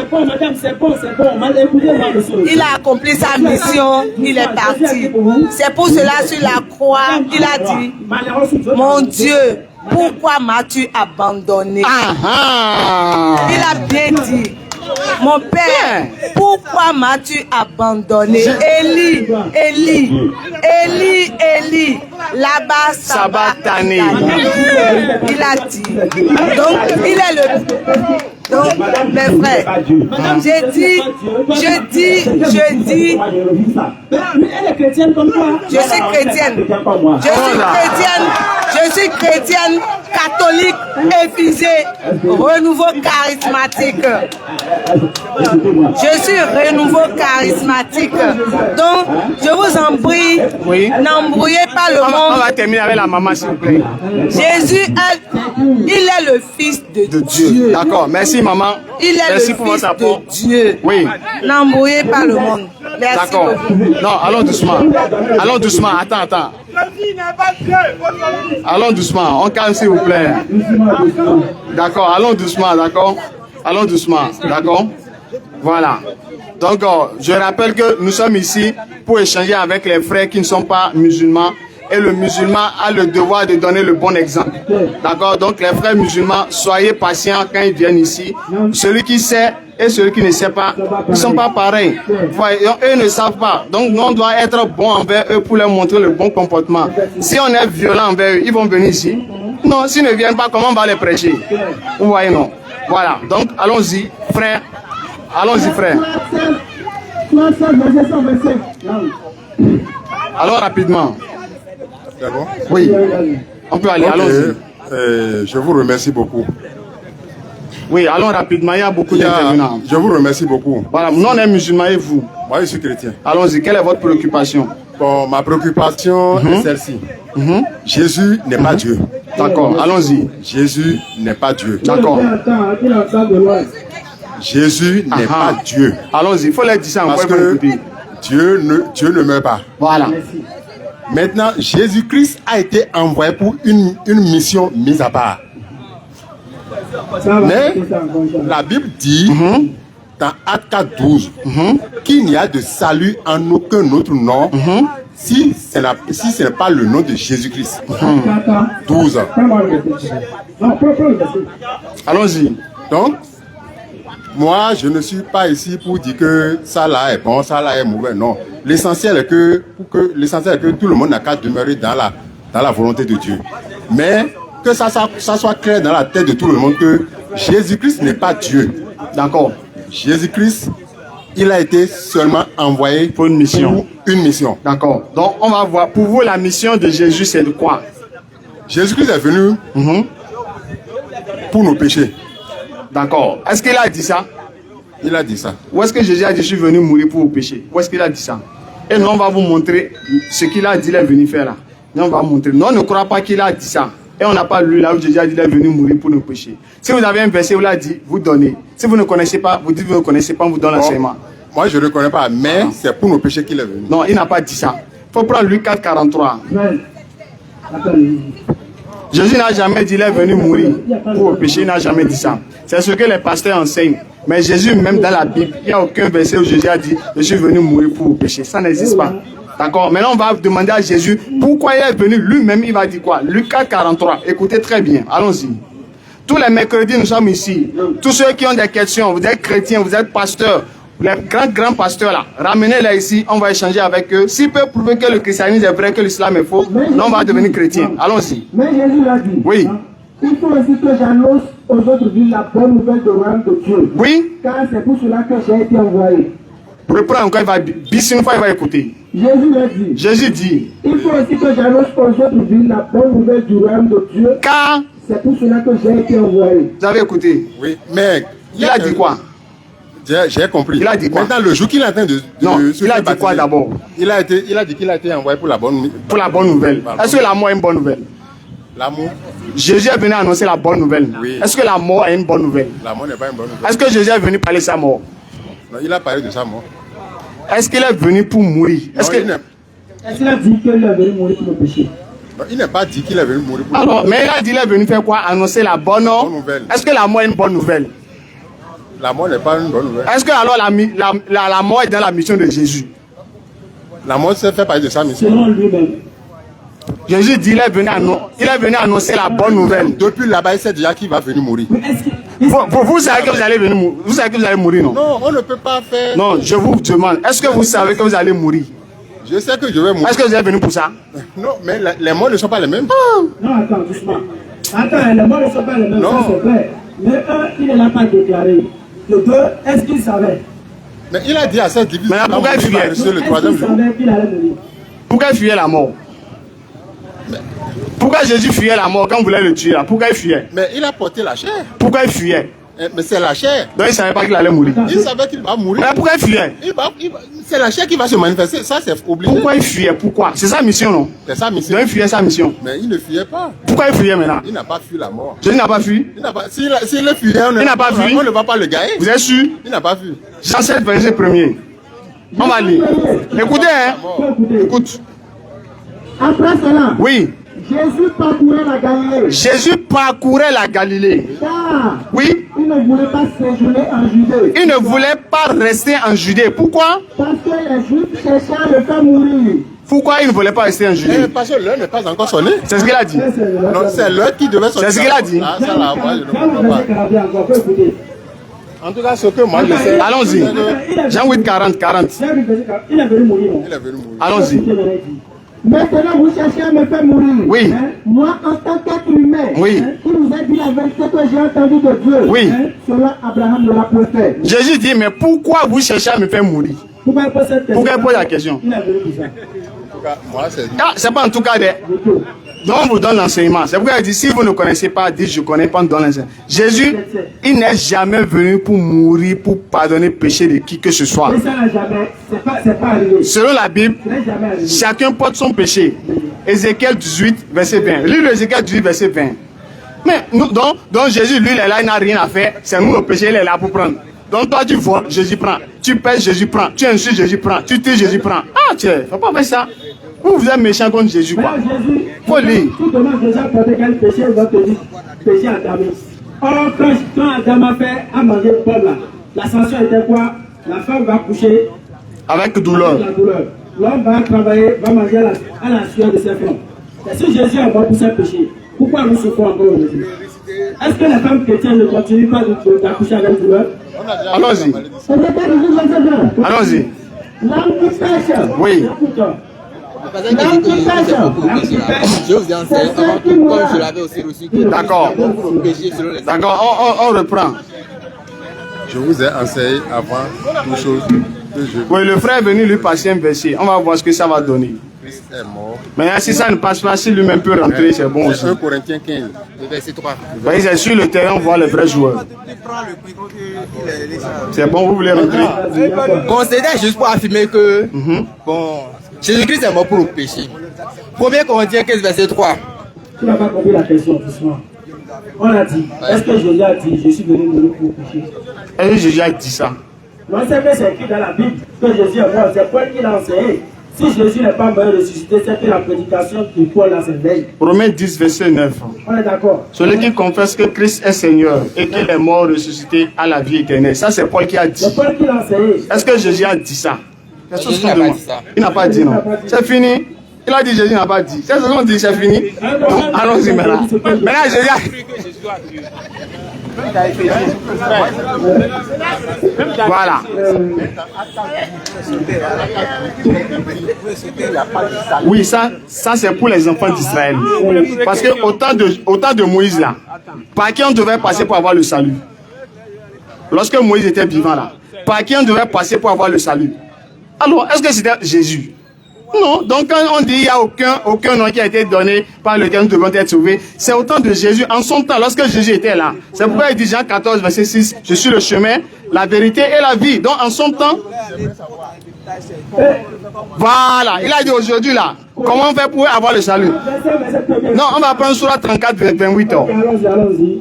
Il a accompli sa mission. Il est parti. C'est pour cela sur la croix, il a dit, mon Dieu, pourquoi m'as-tu abandonné? Il a bien dit, mon Père, pourquoi m'as-tu abandonné? Élie, Élie, Élie, Élie, là-bas, sabachthani. Il a dit. Donc, il est le... Donc, mes frères, je dis, je suis chrétienne, catholique, effisée, renouveau charismatique. Je suis renouveau charismatique. Donc, je vous en prie, n'embrouillez pas le monde. On va terminer avec la maman, s'il vous plaît. Jésus, il est le Fils de Dieu. D'accord, merci maman. Il est merci le pour Fils votre apport. de Dieu. Oui. N'embrouillez pas le monde. Merci. D'accord. Non, allons doucement. Allons doucement. Attends. Allons doucement. On calme, s'il vous plaît. D'accord, allons doucement, d'accord. Allons doucement, d'accord. Voilà. Donc, je rappelle que nous sommes ici pour échanger avec les frères qui ne sont pas musulmans. Et le musulman a le devoir de donner le bon exemple. D'accord? Donc, les frères musulmans, soyez patients quand ils viennent ici. Celui qui sait et celui qui ne sait pas, ils ne sont pas pareils. Eux ne savent pas. Donc, nous, on doit être bon envers eux pour leur montrer le bon comportement. Si on est violent envers eux, ils vont venir ici. Non, s'ils ne viennent pas, comment on va les prêcher? Vous voyez, non? Voilà. Donc, allons-y, frère. Allons-y, frère. Allons rapidement. C'est bon? Oui, on peut aller, allons-y. Je vous remercie beaucoup. Oui, allons rapidement, il y a beaucoup d'intervenants. Je vous remercie beaucoup. Voilà, nous on est musulmans et vous? Moi je suis chrétien. Allons-y, quelle est votre préoccupation? Bon, ma préoccupation est celle-ci. Jésus n'est pas Dieu. D'accord, allons-y. Jésus n'est pas Dieu. D'accord. Jésus n'est pas Dieu. Allons-y, il faut leur dire ça parce que Dieu ne meurt pas. Voilà. Maintenant, Jésus-Christ a été envoyé pour une mission mise à part. Mais la Bible dit dans Actes 4:12 qu'il n'y a de salut en aucun autre nom si ce n'est pas le nom de Jésus-Christ. 12. Allons-y. Donc, moi, je ne suis pas ici pour dire que ça là est bon, ça là est mauvais. Non. L'essentiel est que tout le monde n'a qu'à demeurer dans la volonté de Dieu. Mais que ça soit clair dans la tête de tout le monde que Jésus-Christ n'est pas Dieu. D'accord. Jésus-Christ, il a été seulement envoyé pour une mission. D'accord. Donc, on va voir. Pour vous, la mission de Jésus, c'est de quoi? Jésus-Christ est venu pour nos péchés. D'accord. Est-ce qu'il a dit ça? Il a dit ça. Où est-ce que Jésus a dit, je suis venu mourir pour vos péchés? Où est-ce qu'il a dit ça? Et nous, on va vous montrer ce qu'il a dit, il est venu faire là. Nous, on va montrer. Non, on ne croit pas qu'il a dit ça. Et on n'a pas lu là où Jésus a dit qu'il est venu mourir pour nos péchés. Si vous avez un verset où il a dit, vous donnez. Si vous ne connaissez pas, vous dites que vous ne connaissez pas, on vous donne l'enseignement. Moi, je ne reconnais pas, mais c'est pour nos péchés qu'il est venu. Non, il n'a pas dit ça. Il faut prendre Luc 4, 43. Jésus n'a jamais dit qu'il est venu mourir pour le péché, il n'a jamais dit ça. C'est ce que les pasteurs enseignent. Mais Jésus, même dans la Bible, il n'y a aucun verset où Jésus a dit je suis venu mourir pour le péché. Ça n'existe pas. D'accord? Maintenant, on va demander à Jésus pourquoi il est venu. Lui-même, il va dire quoi? Luc 4, 43. Écoutez très bien. Allons-y. Tous les mercredis, nous sommes ici. Tous ceux qui ont des questions, vous êtes chrétiens, vous êtes pasteurs, les grands pasteurs là, ramenez-les ici, on va échanger avec eux. S'ils peuvent prouver que le christianisme est vrai, que l'islam est faux, on va devenir chrétien. Allons-y. Mais Jésus l'a dit. Oui. Il faut aussi que j'annonce aux autres villes la bonne nouvelle de royaume de Dieu. Oui. Car c'est pour cela que j'ai été envoyé. Reprends encore, il va bisser une fois, il va écouter. Jésus l'a dit. Jésus dit. Il faut aussi que j'annonce aux autres villes la bonne nouvelle du royaume de Dieu. Car c'est pour cela que j'ai été envoyé. Vous avez écouté? Oui, mais il a dit quoi? J'ai compris. Il a dit quoi? Maintenant, le jour qu'il est en train de non, il a dit quoi d'abord? Il a dit qu'il a été envoyé pour la bonne nouvelle. Est-ce que la mort est une bonne nouvelle? L'amour. Jésus est venu annoncer la bonne nouvelle. Oui. Est-ce que la mort est une bonne nouvelle? La mort n'est pas une bonne nouvelle. Est-ce que Jésus est venu parler de sa mort? Non, il a parlé de sa mort. Est-ce qu'il est venu pour mourir? Est-ce qu'il a dit qu'il est venu mourir pour le péché? Non, il n'a pas dit qu'il est venu mourir pour alors, mais il a dit qu'il est venu faire quoi? Annoncer la bonne nouvelle. Est-ce que la mort est une bonne nouvelle? La mort n'est pas une bonne nouvelle. Est-ce que alors la mort est dans la mission de Jésus? La mort fait partie de sa mission. Selon lui-même. Jésus dit qu'il est venu annoncer la bonne nouvelle. Depuis là-bas, il sait déjà qu'il va venir mourir. Vous savez que vous allez venir mourir. Vous savez que vous allez mourir, non? Non, on ne peut pas faire. Non, je vous demande, est-ce que vous savez que vous allez mourir? Je sais que je vais mourir. Est-ce que vous êtes venu pour ça? Non, mais les morts ne sont pas les mêmes. Non, attends, doucement. Attends, les morts ne sont pas les mêmes, ça c'est vrai. Mais un, il ne l'a pas déclaré. Le deux, est-ce qu'il savait? Mais il a dit à cette division. Mais pourquoi il fuyait? Le troisième jour. Pourquoi il fuyait la mort? Pourquoi Jésus fuyait la mort quand vous voulez le tuer là? Pourquoi il fuyait? Mais il a porté la chair. Pourquoi il fuyait? Mais c'est la chair. Donc il ne savait pas qu'il allait mourir. Il savait qu'il va mourir. Mais pourquoi il fuyait? C'est la chair qui va se manifester. Ça, c'est obligé. Pourquoi il fuyait? Pourquoi? C'est sa mission, non? C'est sa mission. Donc il fuyait sa mission. Mais il ne fuyait pas. Pourquoi il fuyait maintenant? Il n'a pas fui la mort. Jésus n'a pas fui? S'il le fuyait, on ne va pas le gagner. Vous êtes sûr? Il n'a pas fui. Jean 7, verset 1er. On va lire. Écoutez, hein? Écoute. Après cela. Oui. Jésus parcourait la Galilée. Jésus parcourait la Galilée. Car oui. Il ne voulait pas séjourner en Judée. Il ne voulait pas rester en Judée. Pourquoi? Parce que les Juifs cherchaient à le faire mourir. Pourquoi il ne voulait pas rester en Judée? Parce que l'heure n'est pas encore sonnée. C'est ce qu'il a dit. Non, c'est l'heure qui devait sonner. C'est ce qu'il a dit. Ah, ça là, moi, je ne comprends pas. En tout cas, ce que moi je sais. Allons-y. Jean 8, 40. Il est venu mourir. Allons-y. Maintenant, vous cherchez à me faire mourir. Oui. Hein? Moi, en tant qu'être humain, oui. Qui vous a dit la vérité que j'ai entendue de Dieu. Oui. Hein? Cela, Abraham ne l'a pas fait. Jésus dit, mais pourquoi vous cherchez à me faire mourir? Pourquoi il pose la question? C'est pas en tout cas des... Donc on vous donne l'enseignement. C'est pourquoi il dit, si vous ne connaissez pas, dites je connais pas, on donne l'enseignement. Jésus, il n'est jamais venu pour mourir, pour pardonner le péché de qui que ce soit. Mais ça n'a jamais, c'est pas arrivé. Selon la Bible, chacun porte son péché. Ézéchiel 18, verset 20. Lis Ézéchiel 18, verset 20. Mais nous, donc Jésus, lui, il est là, il n'a rien à faire. C'est nous le péché, il est là pour prendre. Donc toi, tu voles, Jésus prend. Tu pèses, Jésus prend. Tu insultes, Jésus prend. Tu tues, Jésus prend. Ah, tiens, faut pas faire ça. Vous êtes méchant contre Jésus, quoi. Faut lire. Tout demande Jésus a porté quel péché, il va te dire péché Adam. Or, quand Adam a mangé le pomme là, la sanction était quoi? La femme va coucher avec douleur. Avec la douleur. L'homme va travailler, va manger à la sueur de ses flancs. Et si Jésus est mort pour ses péchés, pourquoi nous souffrons encore aujourd'hui? Est-ce que les femmes chrétiennes ne continuent pas d'accoucher avec douleur? Allons-y. Allons-y. Oui. Je vous enseigne, comme je l'avais aussi reçu. D'accord. D'accord, on reprend. Je vous ai enseigné avant toute chose. Oui, le frère est venu lui passer un verset. On va voir ce que ça va donner. Christ est mort. Maintenant, si ça ne passe pas, si lui-même peut rentrer, c'est bon aussi. 1 Corinthiens 15, le verset 3. Voyez, c'est sur le terrain, on voit les vrais joueurs. C'est bon, vous voulez rentrer? Bon, c'était juste pour affirmer que bon, Jésus-Christ est mort pour le péché. 1 Corinthiens 15, verset 3. Tu n'as pas compris la question, doucement. On a dit, est-ce que Jésus a dit, je suis venu mourir pour pécher? Est-ce que Jésus a dit ça? Non, c'est vrai, c'est écrit dans la Bible que Jésus est mort. C'est Paul qui l'a enseigné. Si Jésus n'est pas mort ressuscité, c'est que la prédication de Paul là, c'est veille. Romains 10, verset 9. On est d'accord. Celui qui confesse que Christ est Seigneur et qu'il est mort ressuscité à la vie éternelle. Ça, c'est Paul qui a dit. C'est Paul qui l'a enseigné. Est-ce que Jésus a dit ça? Jésus n'a pas dit ça. Il n'a pas dit, non. C'est fini. Il a dit Jésus n'a pas dit. C'est ce qu'on dit, c'est fini. Allons-y maintenant. Maintenant, Jésus a... Voilà. Oui, ça c'est pour les enfants d'Israël. Parce que au temps de Moïse là, par qui on devait passer pour avoir le salut? Lorsque Moïse était vivant là, par qui on devait passer pour avoir le salut? Alors, est-ce que c'était Jésus? Non, donc quand on dit qu'il n'y a aucun nom qui a été donné par lequel nous devons être sauvés, c'est au temps de Jésus, en son temps, lorsque Jésus était là. C'est pourquoi il dit Jean 14, verset 6, je suis le chemin, la vérité et la vie. Donc en son temps, voilà, il a dit aujourd'hui là, comment on fait pour avoir le salut? Non, on va prendre Sourate 34, 28.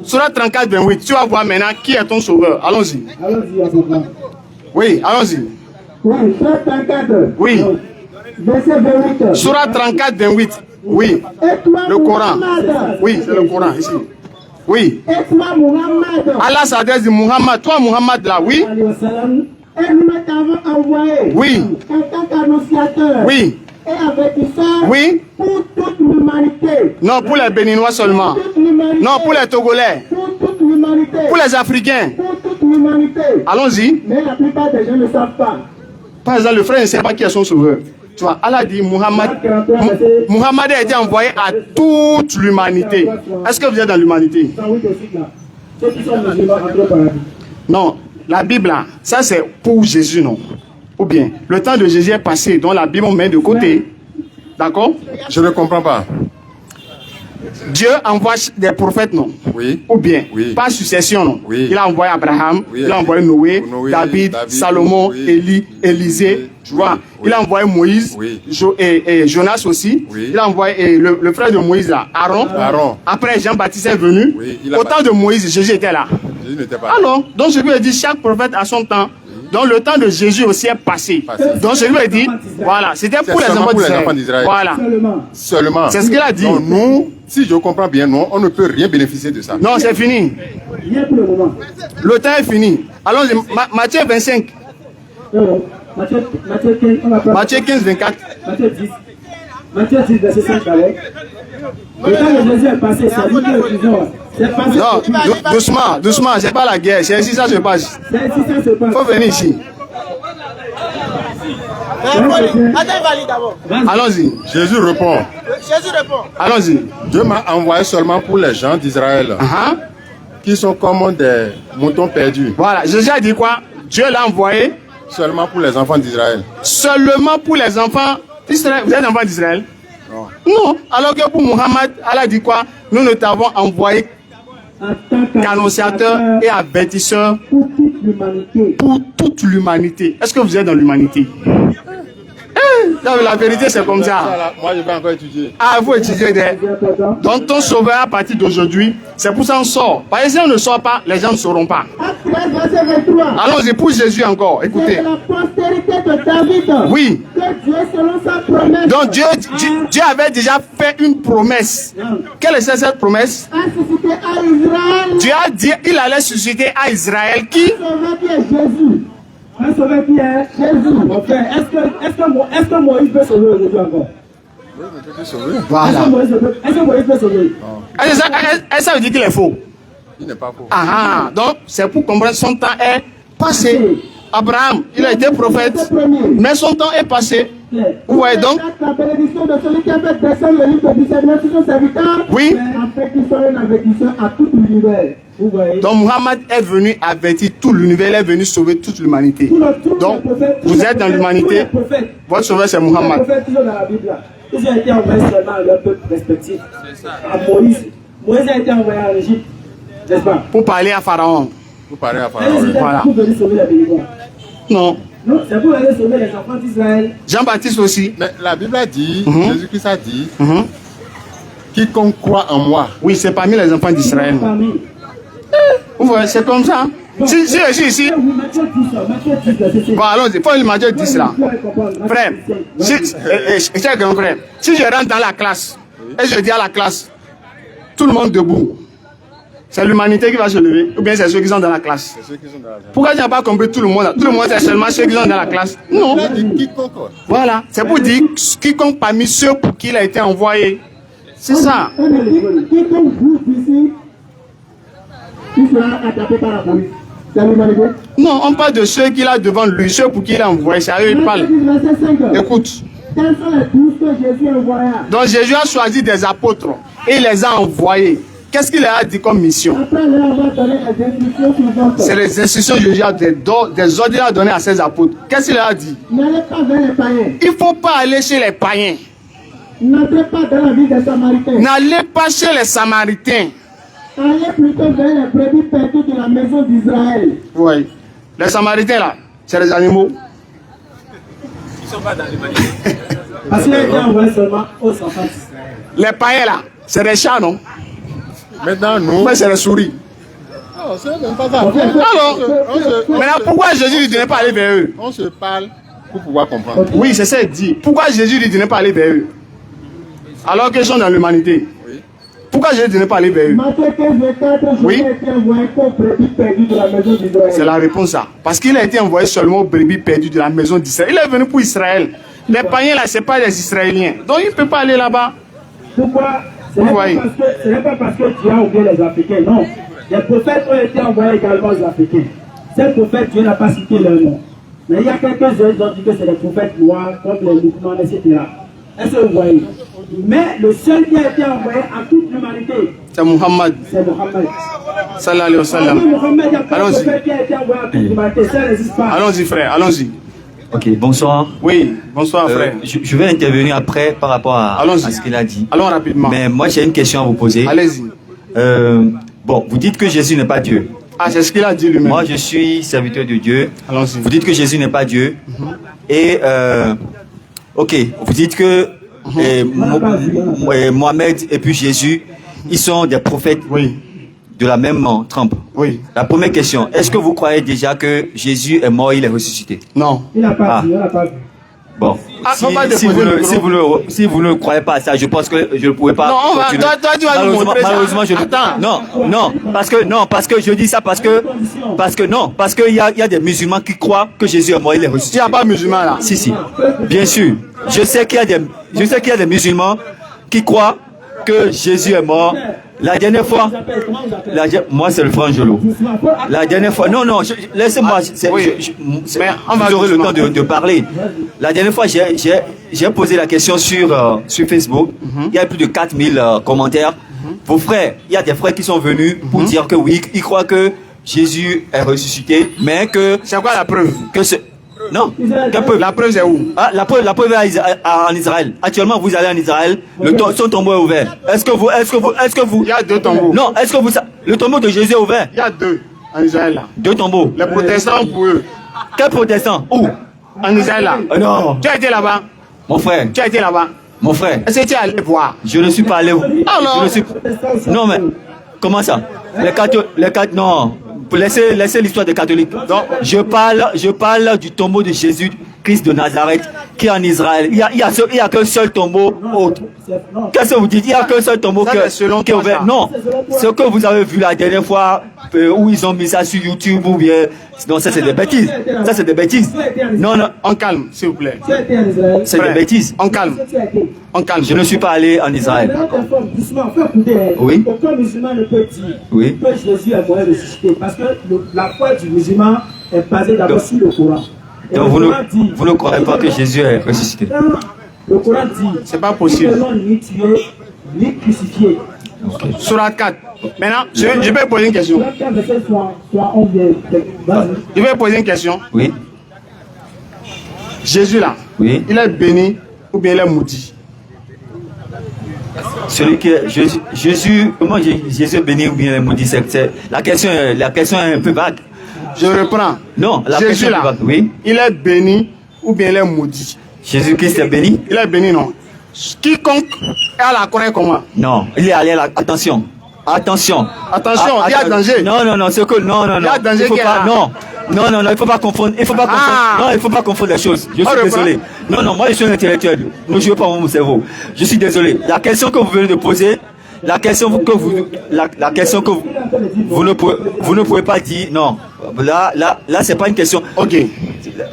Sourate 34, 28, tu vas voir maintenant qui est ton sauveur. Allons-y. Oui, allons-y. Oui, 34. Oui. Verset 28. Sourate 34, 28. Oui. Le Coran. Oui, c'est le Coran ici. Oui. Et toi, Muhammad. Allah s'adresse à Muhammad. Toi, Muhammad, là, oui. Et nous t'avons envoyé. Oui. En tant qu'annonciateur. Oui. Et avertisseur. Oui. Pour toute l'humanité. Non, pour les Béninois seulement. Non, pour les Togolais. Pour toute l'humanité. Pour les Africains. Pour toute l'humanité. Allons-y. Mais la plupart des gens ne savent pas. Par exemple, le frère ne sait pas qui est son sauveur. Tu vois, Allah dit Muhammad a été envoyé à toute l'humanité. Est-ce que vous êtes dans l'humanité? Non, la Bible là, ça c'est pour Jésus, non? Ou bien, le temps de Jésus est passé, donc la Bible on met de côté. D'accord? Je ne comprends pas. Dieu envoie des prophètes, non? Oui. Ou bien, oui. Par succession, non? Oui. Il a envoyé Abraham, oui. Il a envoyé Noé, David, Salomon, oui. Élie, Élisée, oui. Tu vois? Oui. Il a envoyé Moïse, oui. et Jonas aussi. Oui. Il a envoyé le frère de Moïse là, Aaron. Après, Jean-Baptiste est venu. Oui. Au temps de Moïse, Jésus était là. Jésus n'était pas là. Alors, donc je lui ai dit, chaque prophète a son temps. Donc le temps de Jésus aussi est passé. Donc je lui ai dit, voilà, c'était pour les enfants d'Israël. Voilà. Seulement. C'est ce qu'il a dit. Donc nous, si je comprends bien, non, on ne peut rien bénéficier de ça. Non, c'est fini. Le temps est fini. Allons-y, Matthieu 25. Matthieu 15, 24. Matthieu 10, verset 5 avec. Le temps de Jésus est passé, c'est lui qui est prison. Non, doucement, c'est pas la guerre, c'est ici ça se passe. Faut venir ici. Allons-y. Jésus répond. Allons-y. Dieu m'a envoyé seulement pour les gens d'Israël qui sont comme des moutons perdus. Voilà, Jésus a dit quoi? Dieu l'a envoyé seulement pour les enfants d'Israël. Seulement pour les enfants d'Israël. Vous êtes enfants d'Israël? Non. Alors que pour Muhammad, Allah dit quoi? Nous ne t'avons envoyé qu'annonciateur et avertisseur pour toute l'humanité. Est-ce que vous êtes dans l'humanité? La vérité, c'est comme ça. Moi, je vais encore étudier. Ah, vous étudiez. Donc, ton sauveur à partir d'aujourd'hui, c'est pour ça qu'on sort. Parce que si on ne sort pas, les gens ne sauront pas. Allons-y pour Jésus encore. Écoutez. C'est la postérité de David. Oui. Que Dieu, selon sa promesse. Donc, Dieu avait déjà fait une promesse. Quelle est cette promesse? A suscité à Israël. Dieu a dit qu'il allait susciter à Israël qui? Jésus. Un sauveur qui est Jésus. Mon frère, est-ce que Moïse peut sauver aujourd'hui encore? Voilà. Est-ce que Moïse peut sauver? Ça veut dire qu'il est faux. Il n'est pas faux. Donc c'est pour comprendre son temps est passé. Abraham, il a été prophète, mais son temps est passé. Vous voyez donc? La bénédiction de celui qui a fait descendre le livre de discernement sur son serviteur. Oui. Afin qu'il soit un avertisseur à tout l'univers. Donc Muhammad est venu avertir tout l'univers, il est venu sauver toute l'humanité. Donc vous êtes dans l'humanité, votre sauveur c'est Muhammad. Les prophètes toujours dans la Bible là, ils ont été envoyés seulement à leur peuple respectif. À Moïse. Moïse a été envoyé en Égypte, n'est-ce pas? Pour parler à Pharaon. Vous parlez à Pharaon. Voilà. Pour venir sauver la Bible. Non. Non, c'est pour aller sauver les enfants d'Israël. Jean-Baptiste aussi. Mais la Bible a dit, Jésus-Christ a dit, quiconque croit en moi. Oui, c'est parmi les enfants d'Israël. Vous voyez, c'est comme ça. Si je suis ici. Bon, allons-y. Il faut le Matthieu 10 là. Frère, si je rentre dans la classe et je dis à la classe, tout le monde debout, c'est l'humanité qui va se lever ou bien c'est ceux qui sont dans la classe? Pourquoi tu n'as pas compris tout le monde? Tout le monde c'est seulement ceux qui sont dans la classe? Non. Voilà. C'est pour dire quiconque parmi ceux pour qui il a été envoyé. C'est ça. Quiconque vous ici, il sera attrapé par la police. C'est l'humanité. Non, on parle de ceux qu'il a devant lui, ceux pour qui il a envoyé. C'est à eux qu'il parle. Écoute. Quels sont les 12 que Jésus a envoyés? Donc Jésus a choisi des apôtres et les a envoyés. Qu'est-ce qu'il leur a dit comme mission? Après leur avoir donné les instructions suivantes. C'est les instructions que Jésus a des ordres qu'il a donné à ses apôtres. Qu'est-ce qu'il leur a dit? N'allez pas vers les païens. Il ne faut pas aller chez les païens. N'entrez pas dans la ville des Samaritains. N'allez pas chez les Samaritains. Allez plutôt vers les brebis perdues de la maison d'Israël. Oui. Les Samaritains là, c'est les animaux. Ils ne sont pas dans l'humanité. Parce qu'il a été envoyé seulement aux enfants d'Israël. Les païens là, c'est des chats, non? Maintenant, nous. Mais c'est les souris. Non, c'est même pas ça. Alors, maintenant, pourquoi Jésus ne donnait pas aller vers eux? On se parle pour pouvoir comprendre. Oui, c'est ça qu'il dit. Pourquoi Jésus ne donnait pas aller vers eux? Alors qu'ils sont dans l'humanité. Pourquoi Jésus ne donnait pas aller vers eux? Oui. C'est la réponse ça. Parce qu'il a été envoyé seulement aux brebis perdues de la maison d'Israël. Il est venu pour Israël. Les païens là, ce n'est pas des Israéliens. Donc il ne peut pas aller là-bas. Pourquoi? Ce n'est pas parce que Dieu a oublié les Africains, non. Les prophètes ont été envoyés également aux Africains. Ces prophètes, Dieu n'a pas cité leur nom. Mais il y a quelques-uns qui ont dit que c'est des prophètes noirs, comme les mouvements, etc. Est-ce que vous voyez? Mais le seul qui a été envoyé à toute l'humanité, c'est Muhammad. C'est Muhammad. Sallallahu alayhi wa sallam. Allons-y, frère, allons-y. Ok, bonsoir. Oui, bonsoir, frère. Je vais intervenir après par rapport à ce qu'il a dit. Allons rapidement. Mais moi, j'ai une question à vous poser. Allez-y. Bon, vous dites que Jésus n'est pas Dieu. Ah, c'est ce qu'il a dit lui-même. Moi, je suis serviteur de Dieu. Allons-y. Vous dites que Jésus n'est pas Dieu. Et, ok, vous dites que Mohamed et puis Jésus, ils sont des prophètes de la même trempe. Oui. La première question, est-ce que vous croyez déjà que Jésus est mort, il est ressuscité? Non. Il n'a pas dit, il n'a pas dit. Bon, si vous ne croyez pas à ça, je pense que je ne pourrais pas. Non, toi, tu vas nous montrer malheureusement, ça. Attends. parce que je dis ça parce qu'il y a des musulmans qui croient que Jésus est mort, il est ressuscité. Il n'y a pas de musulmans là. Si, bien sûr. Je sais qu'il y a des musulmans qui croient que Jésus est mort. La dernière fois, moi c'est le frère Angelo. La dernière fois, non, laissez-moi, vous aurez le temps de parler. La dernière fois, j'ai posé la question sur Facebook. Il y a plus de 4000 commentaires. Vos frères, il y a des frères qui sont venus pour dire que oui, ils croient que Jésus est ressuscité, mais que... C'est quoi la preuve? Non, la preuve c'est où? La preuve est en Israël. Actuellement, vous allez en Israël, son tombeau est ouvert. Est-ce que vous... Il y a 2 tombeaux. Non, est-ce que vous... Le tombeau de Jésus est ouvert. Il y a 2 en Israël là. 2 tombeaux. Les protestants pour eux. Quels protestants? Où? En Israël là. Non. Tu as été là-bas? Mon frère. Tu as été là-bas? Mon frère. Est-ce que tu es allé voir? Je ne suis pas allé. Alors? Non mais, comment ça? Non. Laissez l'histoire des catholiques. Donc, je parle du tombeau de Jésus Christ de Nazareth qui est en Israël. Il y a qu'un seul tombeau autre. Qu'est-ce que vous dites? Il n'y a qu'un seul tombeau qui est ouvert. Non, ce que vous avez vu la dernière fois où ils ont mis ça sur YouTube ou bien... Non, ça c'est des bêtises. Ça c'est des bêtises. Non, on calme, s'il vous plaît. C'est des bêtises. On calme. Je ne suis pas allé en Israël. Oui. Aucun musulman ne peut dire que Jésus est mort et ressuscité. Parce que la foi du musulman est basée d'abord sur le Coran. Donc vous ne croyez pas que Jésus est ressuscité? Le Coran dit, c'est pas possible. Ni tué, ni crucifié. Sourate 4. Maintenant, je peux poser une question. Je vais poser une question. Oui. Jésus là, oui. Il est béni ou bien il est maudit? Celui qui est Jésus, comment Jésus est béni ou bien il est maudit? La question est un peu vague. Je reprends. Non, la Jésus question est là, vague. Oui. Il est béni ou bien il est maudit? Jésus-Christ est béni? Il est béni, non. Quiconque est à la croix comment? Non, il est allé à la... Attention. Attention. Attention, il y a danger. Non, c'est que... Non. Il y a danger qui est là. Non, il ne faut pas confondre. Non, il ne faut pas confondre les choses. Je suis désolé. Non, moi je suis un intellectuel. Ne jouez pas mon cerveau. Je suis désolé. La question que vous venez de poser, la question que vous ne pouvez pas dire, non. Là, c'est pas une question. Ok.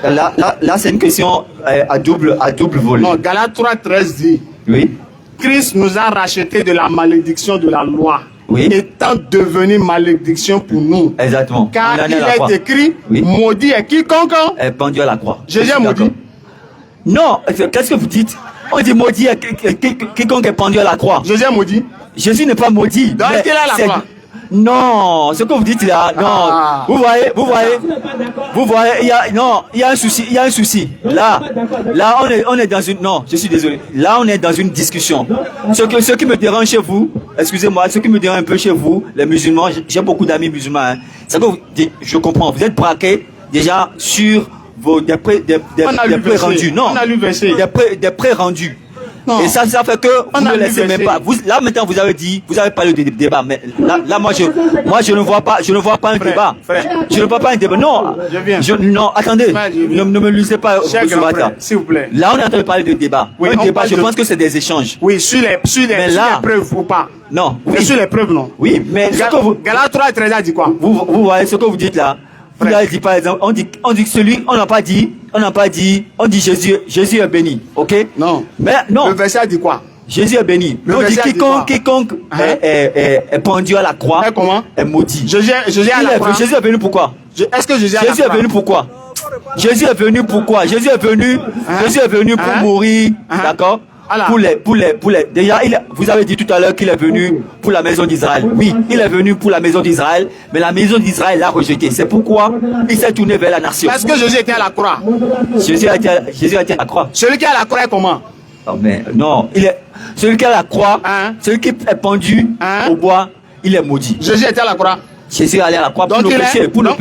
Là, c'est une question à double volet. Non, Galates 3:13 dit. Oui. Christ nous a racheté de la malédiction de la loi. Oui. Étant devenu malédiction pour nous. Exactement. Car il est écrit, oui. Maudit est quiconque est pendu à la croix. Jésus est maudit. Non, qu'est-ce que vous dites? On dit maudit est quiconque est pendu à la croix. Jésus est maudit. Jésus n'est pas maudit. Donc il est à la croix. Non, ce que vous dites là, non. Vous voyez, il y a un souci. Là, on est dans une, non, je suis désolé. Là, on est dans une discussion. Ce qui me dérange chez vous, excusez-moi, ce qui me dérange un peu chez vous, les musulmans, j'ai beaucoup d'amis musulmans, hein, c'est que je comprends, vous êtes braqués déjà sur des pré-rendus. Non, des pré-rendus. Et ça fait que vous ne laissez même pas. Là maintenant vous avez parlé de débat, mais là moi je ne vois pas un débat. Je ne vois pas un débat. Non, non, attendez, ne me lisez pas s'il vous plaît. Là on est en train de parler de débat. Oui, un débat, je pense que c'est des échanges. Oui, sur les preuves ou pas. Non. Oui. Sur les preuves, non. Oui, mais Galates 3:13 dit quoi? Vous voyez ce que vous dites là. Vous avez dit par exemple, on dit on dit Jésus est béni, ok? Non. Mais non. Le verset dit quoi? Jésus est béni. On dit quiconque est pendu à la croix est maudit. Jésus est venu pourquoi? Est-ce que Jésus est venu pourquoi? Jésus est venu pourquoi? Jésus est venu pour mourir, d'accord? Déjà, vous avez dit tout à l'heure qu'il est venu pour la maison d'Israël. Oui, il est venu pour la maison d'Israël, mais la maison d'Israël l'a rejeté. C'est pourquoi il s'est tourné vers la nation. Est-ce que Jésus était à la croix? Jésus a été à la croix. Celui qui est à la croix est comment? Non, celui qui est à la croix, celui qui est pendu au bois, il est maudit. Jésus était à la croix. Jésus est allé à la croix pour nos péchés. Pour nos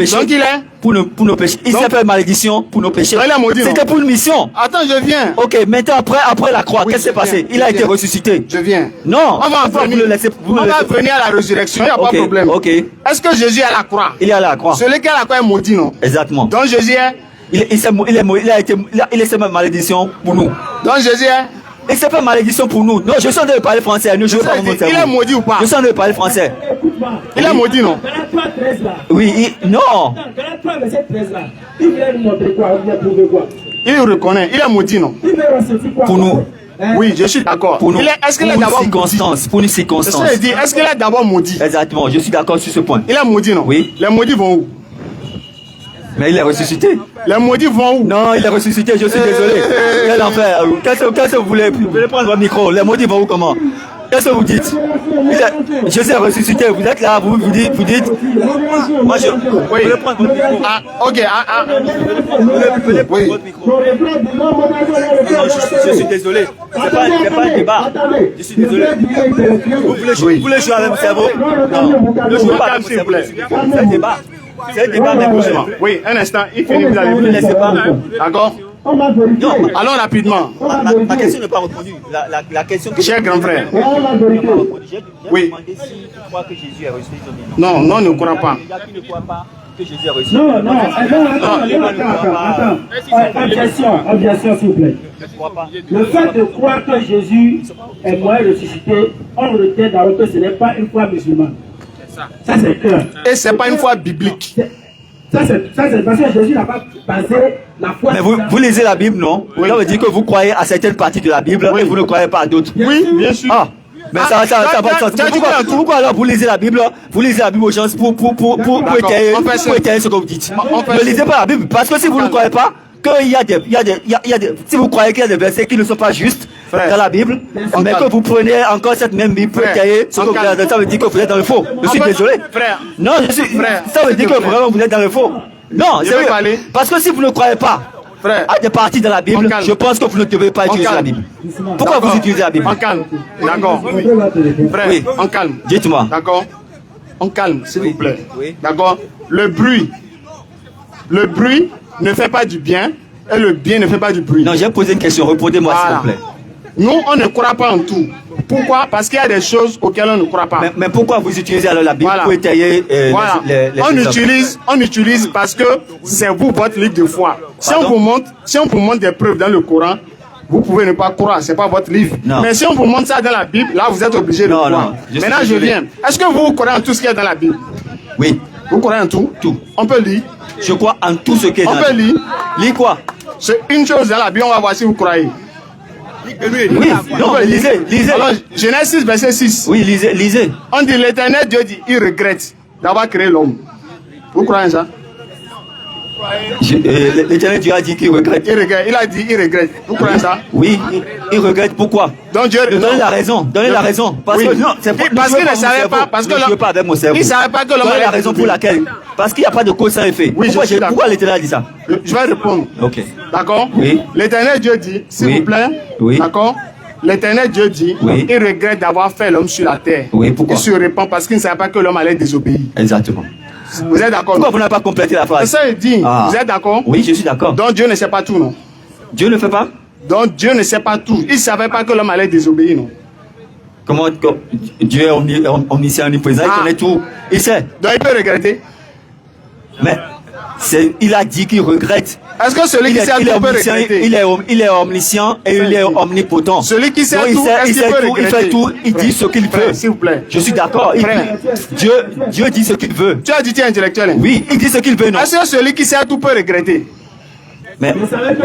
péchés. Il s'est fait malédiction pour nos péchés. C'était pour une mission. Attends, je viens. Ok, maintenant après la croix, qu'est-ce qui s'est passé? Il a été ressuscité. Je viens. Non. On va venir à la résurrection, il n'y a pas de problème. Ok. Est-ce que Jésus est à la croix? Il est à la croix. Celui qui est à la croix est maudit, non? Exactement. Donc Jésus est... Il s'est fait malédiction pour nous. Donc Jésus est... Il s'est fait malédiction pour nous. Non, je suis en train de parler français. Ne jouez pas mon cerveau. Il est maudit ou pas? Je suis en train de parler français. Il est maudit, non? Oui, non. Il reconnaît. Il est maudit, non? Pour nous. Oui, je suis d'accord. Pour nous. Est-ce qu'il est d'abord maudit? Pour une circonstance. Est-ce qu'il est d'abord maudit? Exactement, je suis d'accord sur ce point. Il est maudit, non? Oui. Les maudits vont où? Mais il est ressuscité. Les maudits vont où? Non, il est ressuscité, je suis désolé. Quel enfer. Qu'est-ce que vous voulez? Vous voulez prendre votre micro? Les maudits vont où comment? Qu'est-ce que vous dites? Jésus est ressuscité, vous êtes là, vous dites. Moi je. Oui. Vous voulez prendre votre micro? Ah, ok. Vous voulez prendre votre micro? Non, je suis désolé. C'est pas un débat. Je suis désolé. Vous voulez jouer avec mon cerveau? Non, ne jouez pas avec mon cerveau. C'est un débat. C'est un débat doucement. Oui, un instant, il finit, vous allez. Vous ne laissez pas. D'accord? Non, allons rapidement. Ma question n'est pas répondue. La question que cher grand frère. Oui. Demandé si tu crois que Jésus est ressuscité. Non, non, ne crois pas. Tu ne crois pas que Jésus est ressuscité. Attends. Objection, s'il vous plaît. Le fait de croire que Jésus est mort et ressuscité, on retient d'abord que ce n'est pas une foi musulmane. Ça c'est clair. Et ce n'est pas une foi biblique. Ça c'est parce que Jésus n'a pas basé la foi. Mais vous lisez la Bible, non? Oui. Ça veut dire que vous croyez à certaines parties de la Bible et vous ne croyez pas à d'autres. Oui, bien sûr. Ah, mais ça va pas de sens. Pourquoi alors vous lisez la Bible aux gens pour étayer ce que vous dites? Ne lisez pas la Bible parce que si vous ne croyez pas, si vous croyez qu'il y a des versets qui ne sont pas justes, dans la Bible, mais que vous prenez encore cette même Bible pour tailler, ça veut dire que vous êtes dans le faux. Je suis désolé. Frère. Non, ça veut dire que vraiment vous êtes dans le faux. Non, c'est vrai. Parce que si vous ne croyez pas à des parties de la Bible, je pense que vous ne devez pas utiliser la Bible. Pourquoi vous utilisez la Bible? On calme. D'accord. Frère, oui. on calme. Dites-moi. D'accord. On calme, s'il vous plaît. Oui. D'accord. Le bruit ne fait pas du bien et le bien ne fait pas du bruit. Non, j'ai posé une question. Répondez-moi, s'il vous plaît. Nous, on ne croit pas en tout. Pourquoi? Parce qu'il y a des choses auxquelles on ne croit pas. Mais pourquoi vous utilisez alors la Bible pour étayer les on utilise parce que c'est vous, votre livre de foi. Si on vous montre des preuves dans le Coran, vous pouvez ne pas croire, c'est pas votre livre. Non. Mais si on vous montre ça dans la Bible, là vous êtes obligé de croire. Non, maintenant je viens. Est-ce que vous croyez en tout ce qui est dans la Bible? Oui. Vous croyez en tout? Tout. On peut lire. Je crois en tout ce qui est dans la Bible. On peut lire. Lire quoi? C'est une chose dans la Bible, on va voir si vous croyez. Oui, non, lisez. Alors, Genèse 6, verset 6. Oui, lisez. On dit l'Éternel Dieu dit, il regrette d'avoir créé l'homme. Vous croyez ça? L'Éternel Dieu a dit qu'il regrette. Il a dit il regrette. Vous croyez ça? Oui, il regrette. Pourquoi? Donc Dieu donnez la raison. Donnez la raison. Parce que non, c'est parce qu'il ne savait pas. Parce que je ne pas avec mon cerveau. Il ne savait pas que l'homme. Donnez la raison pour laquelle. Parce qu'il n'y a pas de cause sans effet. Oui, pourquoi l'Éternel a dit ça? Je vais répondre. Ok. D'accord? Oui. L'Éternel Dieu dit, s'il vous plaît. Oui. D'accord? L'Éternel Dieu dit, il regrette d'avoir fait l'homme sur la terre. Oui, pourquoi? Il se répand parce qu'il ne savait pas que l'homme allait désobéir. Exactement. Vous êtes d'accord? Pourquoi vous n'avez pas complété la phrase? Ça, il dit. Vous êtes d'accord? Oui, je suis d'accord. Donc Dieu ne sait pas tout, non? Dieu ne fait pas? Donc Dieu ne sait pas tout. Il ne savait pas que l'homme allait désobéir, non? Comment Dieu est omniscient, omniprésent, il connaît tout. Il sait. Donc il peut regretter. Mais il a dit qu'il regrette. Est-ce que celui qui sait tout peut regretter? Il est omniscient et il est omnipotent. Celui qui sait tout, il fait tout, il dit ce qu'il veut. S'il vous plaît. Je suis d'accord. Dieu dit ce qu'il veut. Tu as dit tu es intellectuel. Oui, il dit ce qu'il veut, non? Est-ce que celui qui sait tout peut regretter? Mais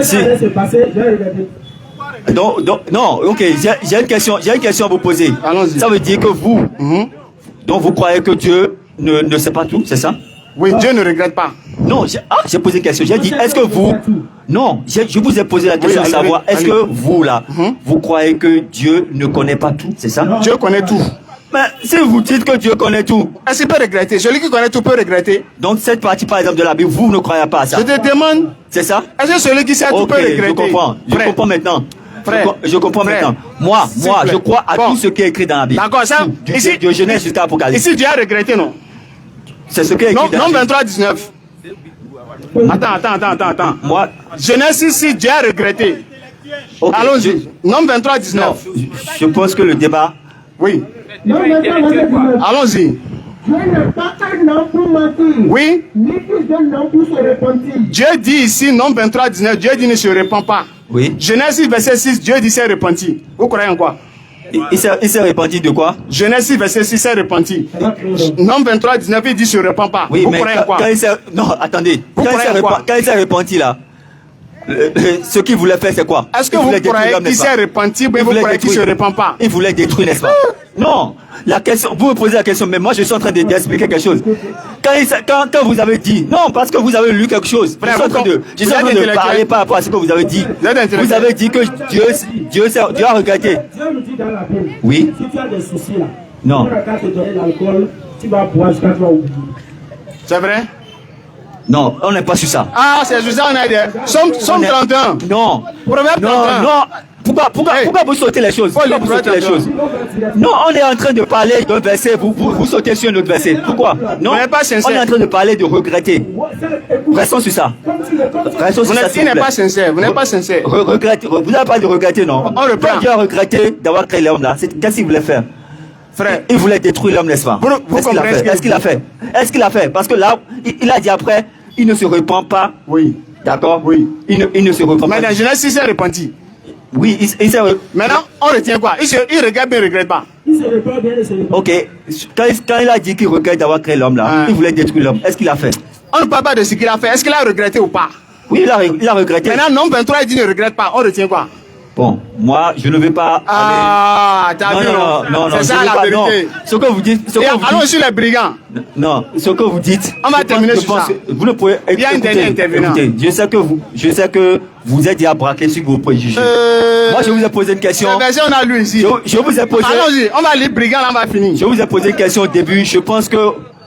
si. Non, ok, j'ai une question à vous poser. Allons-y. Ça veut dire que vous, donc vous croyez que Dieu ne sait pas tout, c'est ça? Oui, Dieu ne regrette pas. Non, j'ai posé une question. J'ai dit, est-ce que vous... Non, je vous ai posé la question de savoir, est-ce que vous, là, vous croyez que Dieu ne connaît pas tout, c'est ça? Dieu connaît tout. Mais si vous dites que Dieu connaît tout... Est-ce qu'il peut regretter? Celui qui connaît tout peut regretter. Donc cette partie, par exemple, de la Bible, vous ne croyez pas à ça? Je te demande... C'est ça? Est-ce que celui qui sait tout peut regretter? Je comprends. Je comprends maintenant. Je comprends maintenant. Moi, je crois à tout ce qui est écrit dans la Bible. D'accord, ça... De Genèse jusqu'à Apocalypse. Ici, Dieu a regretté, non? C'est ce qui est écrit dans la Bible. Non, 23, 19. Attends. Moi... Genèse 6, Dieu a regretté. Okay, allons-y. Nombre 23, 19. Non, je pense que le débat... Oui. Dieu Allons-y. n'est pas un homme pour mentir. Oui. Ni fils d'un homme pour se repentir. Dieu dit ici, nombre 23, 19, Dieu dit ne se repent pas. Oui. Genèse 6, verset 6, Dieu dit s'est repenti. Vous croyez en quoi? Il s'est repenti de quoi? Genèse 6, verset 6, s'est repenti. Nombre 23, 19, il dit se repent pas. Oui, vous mais croyez en quoi? Non, attendez. Quand il s'est repenti là, ce qu'il voulait faire, c'est quoi? Est-ce que vous croyez qu'il s'est repenti, mais vous croyez qu'il ne se repent pas? Il voulait détruire, n'est-ce pas? Non, la question, vous me posez la question, mais moi je suis en train d'expliquer quelque chose. Quand vous avez dit, non, parce que vous avez lu quelque chose, je suis en train de parler par rapport à ce que vous avez dit. Vous avez dit que Dieu a regretté. Dieu nous dit dans la Bible, oui. Si tu as des soucis là, non. Tu vas te donner l'alcool, tu vas boire jusqu'à tu vas oublier. C'est vrai? Non, on n'est pas sur ça. Ah, c'est sur ça on a dit. Somme 31. Non. Proverbe 31. Non. Pourquoi vous sautez les choses? Pourquoi vous sautez les choses? Non, on est en train de parler d'un verset, vous sautez sur un autre verset. Pourquoi? Non, on est en train de parler de regretter. Restons sur ça. Il n'est pas sincère. Vous n'êtes pas sincère. Regretter. Vous n'avez pas de regretter, non? On reprend. Dieu a regretté d'avoir créé l'homme là. Qu'est-ce qu'il voulait faire? Frère, il voulait détruire l'homme, n'est-ce pas? Est-ce qu'il a fait? Parce que là, il a dit après, il ne se repent pas. Oui. D'accord? Oui. Il ne se repent pas. Mais dans Genèse, il s'est repenti. Oui, il s'est repenti. Maintenant, on retient quoi? Il regrette bien, il ne regrette pas. Il se repent bien, il se repent. Ok. Quand il a dit qu'il regrette d'avoir créé l'homme là, il voulait détruire l'homme. Est-ce qu'il a fait? On ne parle pas de ce qu'il a fait. Est-ce qu'il a regretté ou pas? Oui, il a regretté. Maintenant, nombre 23, il dit ne regrette pas. On retient quoi? Bon, moi, je ne vais pas. T'as vu? Non, c'est ça la vérité. Ce que vous dites. Allons sur les brigands. Non, ce que vous dites. On va terminer sur ça. Vous ne pouvez. Il y a un dernier intervenant. Écoutez, je sais que vous êtes déjà braqué sur vos préjugés. Moi, je vous ai posé une question. Ce verset, on a lu ici. Je vous ai posé... Allons-y, on va lire brigand, là, on va finir. Je vous ai posé une question au début. Je pense que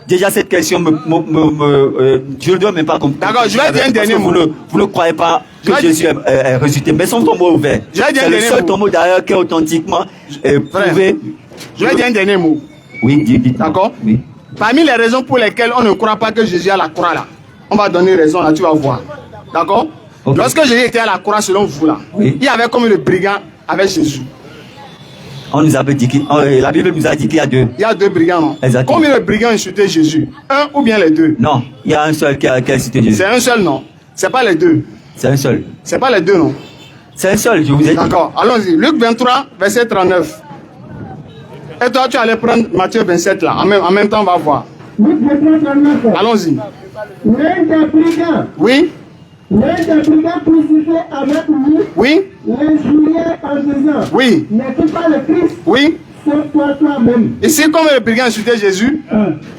déjà cette question je ne dois même pas comprendre. D'accord, je vais dire un dernier mot. Vous ne croyez pas que Jésus est ressuscité, mais son tombeau est ouvert. C'est le seul tombeau d'ailleurs qui est authentiquement prouvé. Je vais dire un dernier mot. Oui, dites. D'accord? Oui. Parmi les raisons pour lesquelles on ne croit pas que Jésus est à la croix là, on va donner raison là, tu vas voir. D'accord? Okay. Lorsque Jésus était à la croix selon vous là, il y avait combien de brigands avec Jésus? On nous avait dit la Bible nous a dit qu'il y a deux. Il y a deux brigands, non? Exactement. Combien de brigands insultaient Jésus? Un ou bien les deux? Non, il y a un seul qui a insulté Jésus. C'est un seul, non? C'est pas les deux. C'est un seul. C'est pas les deux, non? C'est un seul, je vous ai dit. D'accord, allons-y. Luc 23, verset 39. Et toi, tu allais prendre Matthieu 27 là. En même temps, on va voir. Luc 23, 39. Allons-y. L'un des brigands. Oui. L'un des brigands crucifiés avec lui. Oui. L'injuriait en disant. Oui. N'es-tu pas le Christ? Oui. Sauve-toi toi-même. Ici, combien de brigands insultaient Jésus?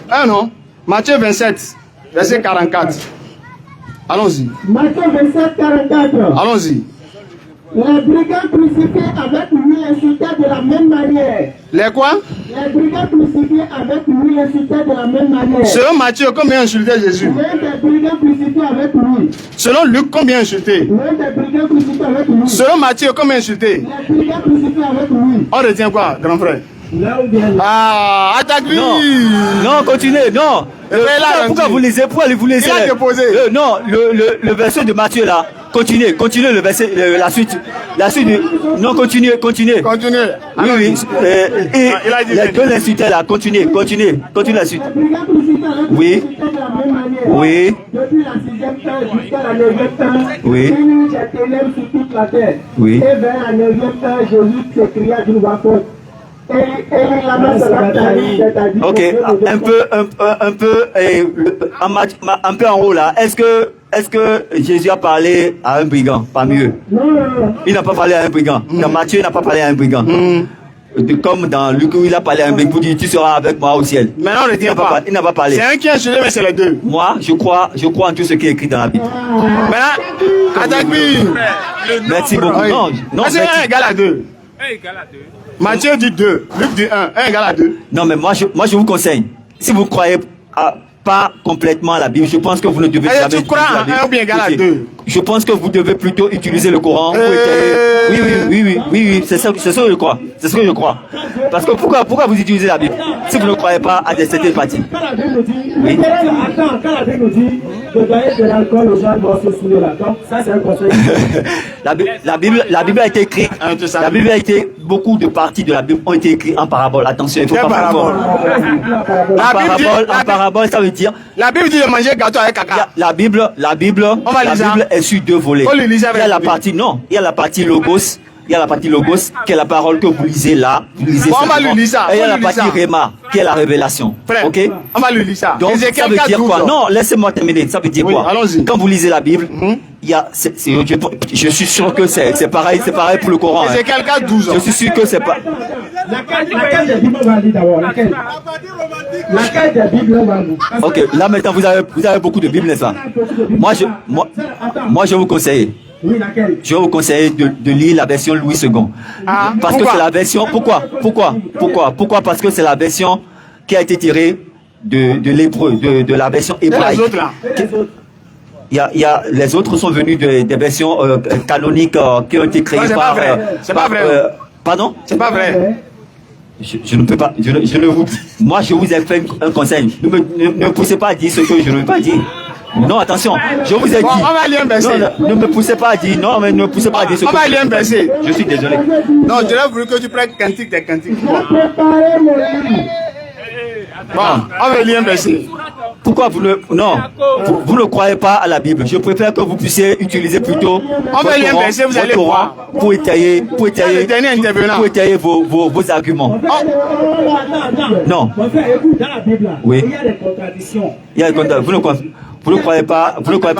Un, non? Matthieu 27, verset 44. Allons-y. Matthieu 27, 44. Allons-y. Les brigands crucifiés avec lui l'insultaient de la même manière. Les quoi? Les brigands crucifiés avec lui l'insultaient de la même manière. Selon Matthieu, combien insultait Jésus? L'un des brigands crucifiés avec lui. Selon Luc, combien insulté? L'un des brigands crucifiés avec lui. Selon Matthieu, combien insulté? Les brigands crucifiés avec lui. On retient quoi, grand frère? Là où bien. Ah, attaque-lui! Non, continuez, non. Pourquoi vous lisez? Pourquoi vous lisez? Il a déposé. Non, le verset de Matthieu là. Continuez le verset, la suite. Non, continuez. Continuez. Oui, oui. Il a dit les deux l'insultaient là. Continuez la suite. Les brigands crucifiés avec lui Oui. l'insultaient de la même manière. Oui. Depuis la 6e heure jusqu'à la 9e heure. Oui. Il y eut des ténèbres sur toute la terre. Oui. Et vers la 9e heure, Jésus s'écria d'une voix forte. Ok, un peu en haut là. Est-ce que Jésus a parlé à un brigand parmi eux? Non. Il n'a pas parlé à un brigand. Dans Matthieu, il n'a pas parlé à un brigand. Comme dans Luc, il a parlé à un brigand pour dire tu seras avec moi au ciel. Maintenant, on ne retient pas. Il n'a pas parlé. C'est un qui a insulté, mais c'est les deux. Moi, je crois en tout ce qui est écrit dans la Bible. Maintenant, attaque-lui. Merci beaucoup. Non, c'est 1 égale à 2. Matthieu dit 2, Luc dit 1 égale à 2. Non, mais moi je vous conseille, si vous croyez pas complètement à la Bible, je pense que vous ne devez jamais tu crois en 1 ou bien égal à 2? Je pense que vous devez plutôt utiliser le Coran. Oui, c'est ça que je crois. C'est ce que je crois. Parce que pourquoi vous utilisez la Bible si vous ne croyez pas à certaines parties? Oui. Attends, quand la Bible nous dit de donner de l'alcool aux gens doivent se saouler là. Donc ça c'est un conseil. La Bible a été écrite. Beaucoup de parties de la Bible ont été écrites en parabole. Attention, il faut pas parabole. En parabole, ça veut dire. La Bible dit de manger gâteau avec caca. La Bible est sur deux volets. Il y a la partie logos. Il y a la partie logos qui est la parole que vous lisez là. On va lui lire ça. Et il y a la partie réma qui est la révélation. Ok? On va lui lire ça. Donc ça veut dire quoi? Non, laissez-moi terminer. Ça veut dire quoi? Allons-y. Quand vous lisez la Bible, il y a, je suis sûr que c'est pareil pour le Coran. C'est quelqu'un 12 ans. Je suis sûr que c'est pas. Laquelle des Bibles on va lire d'abord? Laquelle des Bibles on va lire? Ok, là maintenant vous avez beaucoup de Bibles, n'est-ce pas? Moi je vous conseille. Oui, laquelle? Je vais vous conseiller de lire la version Louis II. Parce que c'est la version. Pourquoi? Parce que c'est la version qui a été tirée de l'hébreu, de la version hébraïque. Les autres sont venus des versions canoniques qui ont été créées par. C'est pas vrai. Pardon? C'est pas vrai. Je ne peux pas. Moi, je vous ai fait un conseil. Ne me poussez pas à dire ce que je ne veux pas dire. Non, attention, je vous ai dit. On va lire un verset. Non, ne me poussez pas à dire. Non, mais ne me poussez pas à dire ce que. On va lire un verset. Je suis désolé. Non, je voulais que tu prennes cantique des cantiques. Bon, on va lire un verset. Pourquoi vous ne croyez pas à la Bible? Je préfère que vous puissiez utiliser plutôt votre Coran pour étayer vos arguments. Non. Mon frère, écoute, dans la Bible, oui. Il y a des contradictions. Vous ne croyez pas, vous croyez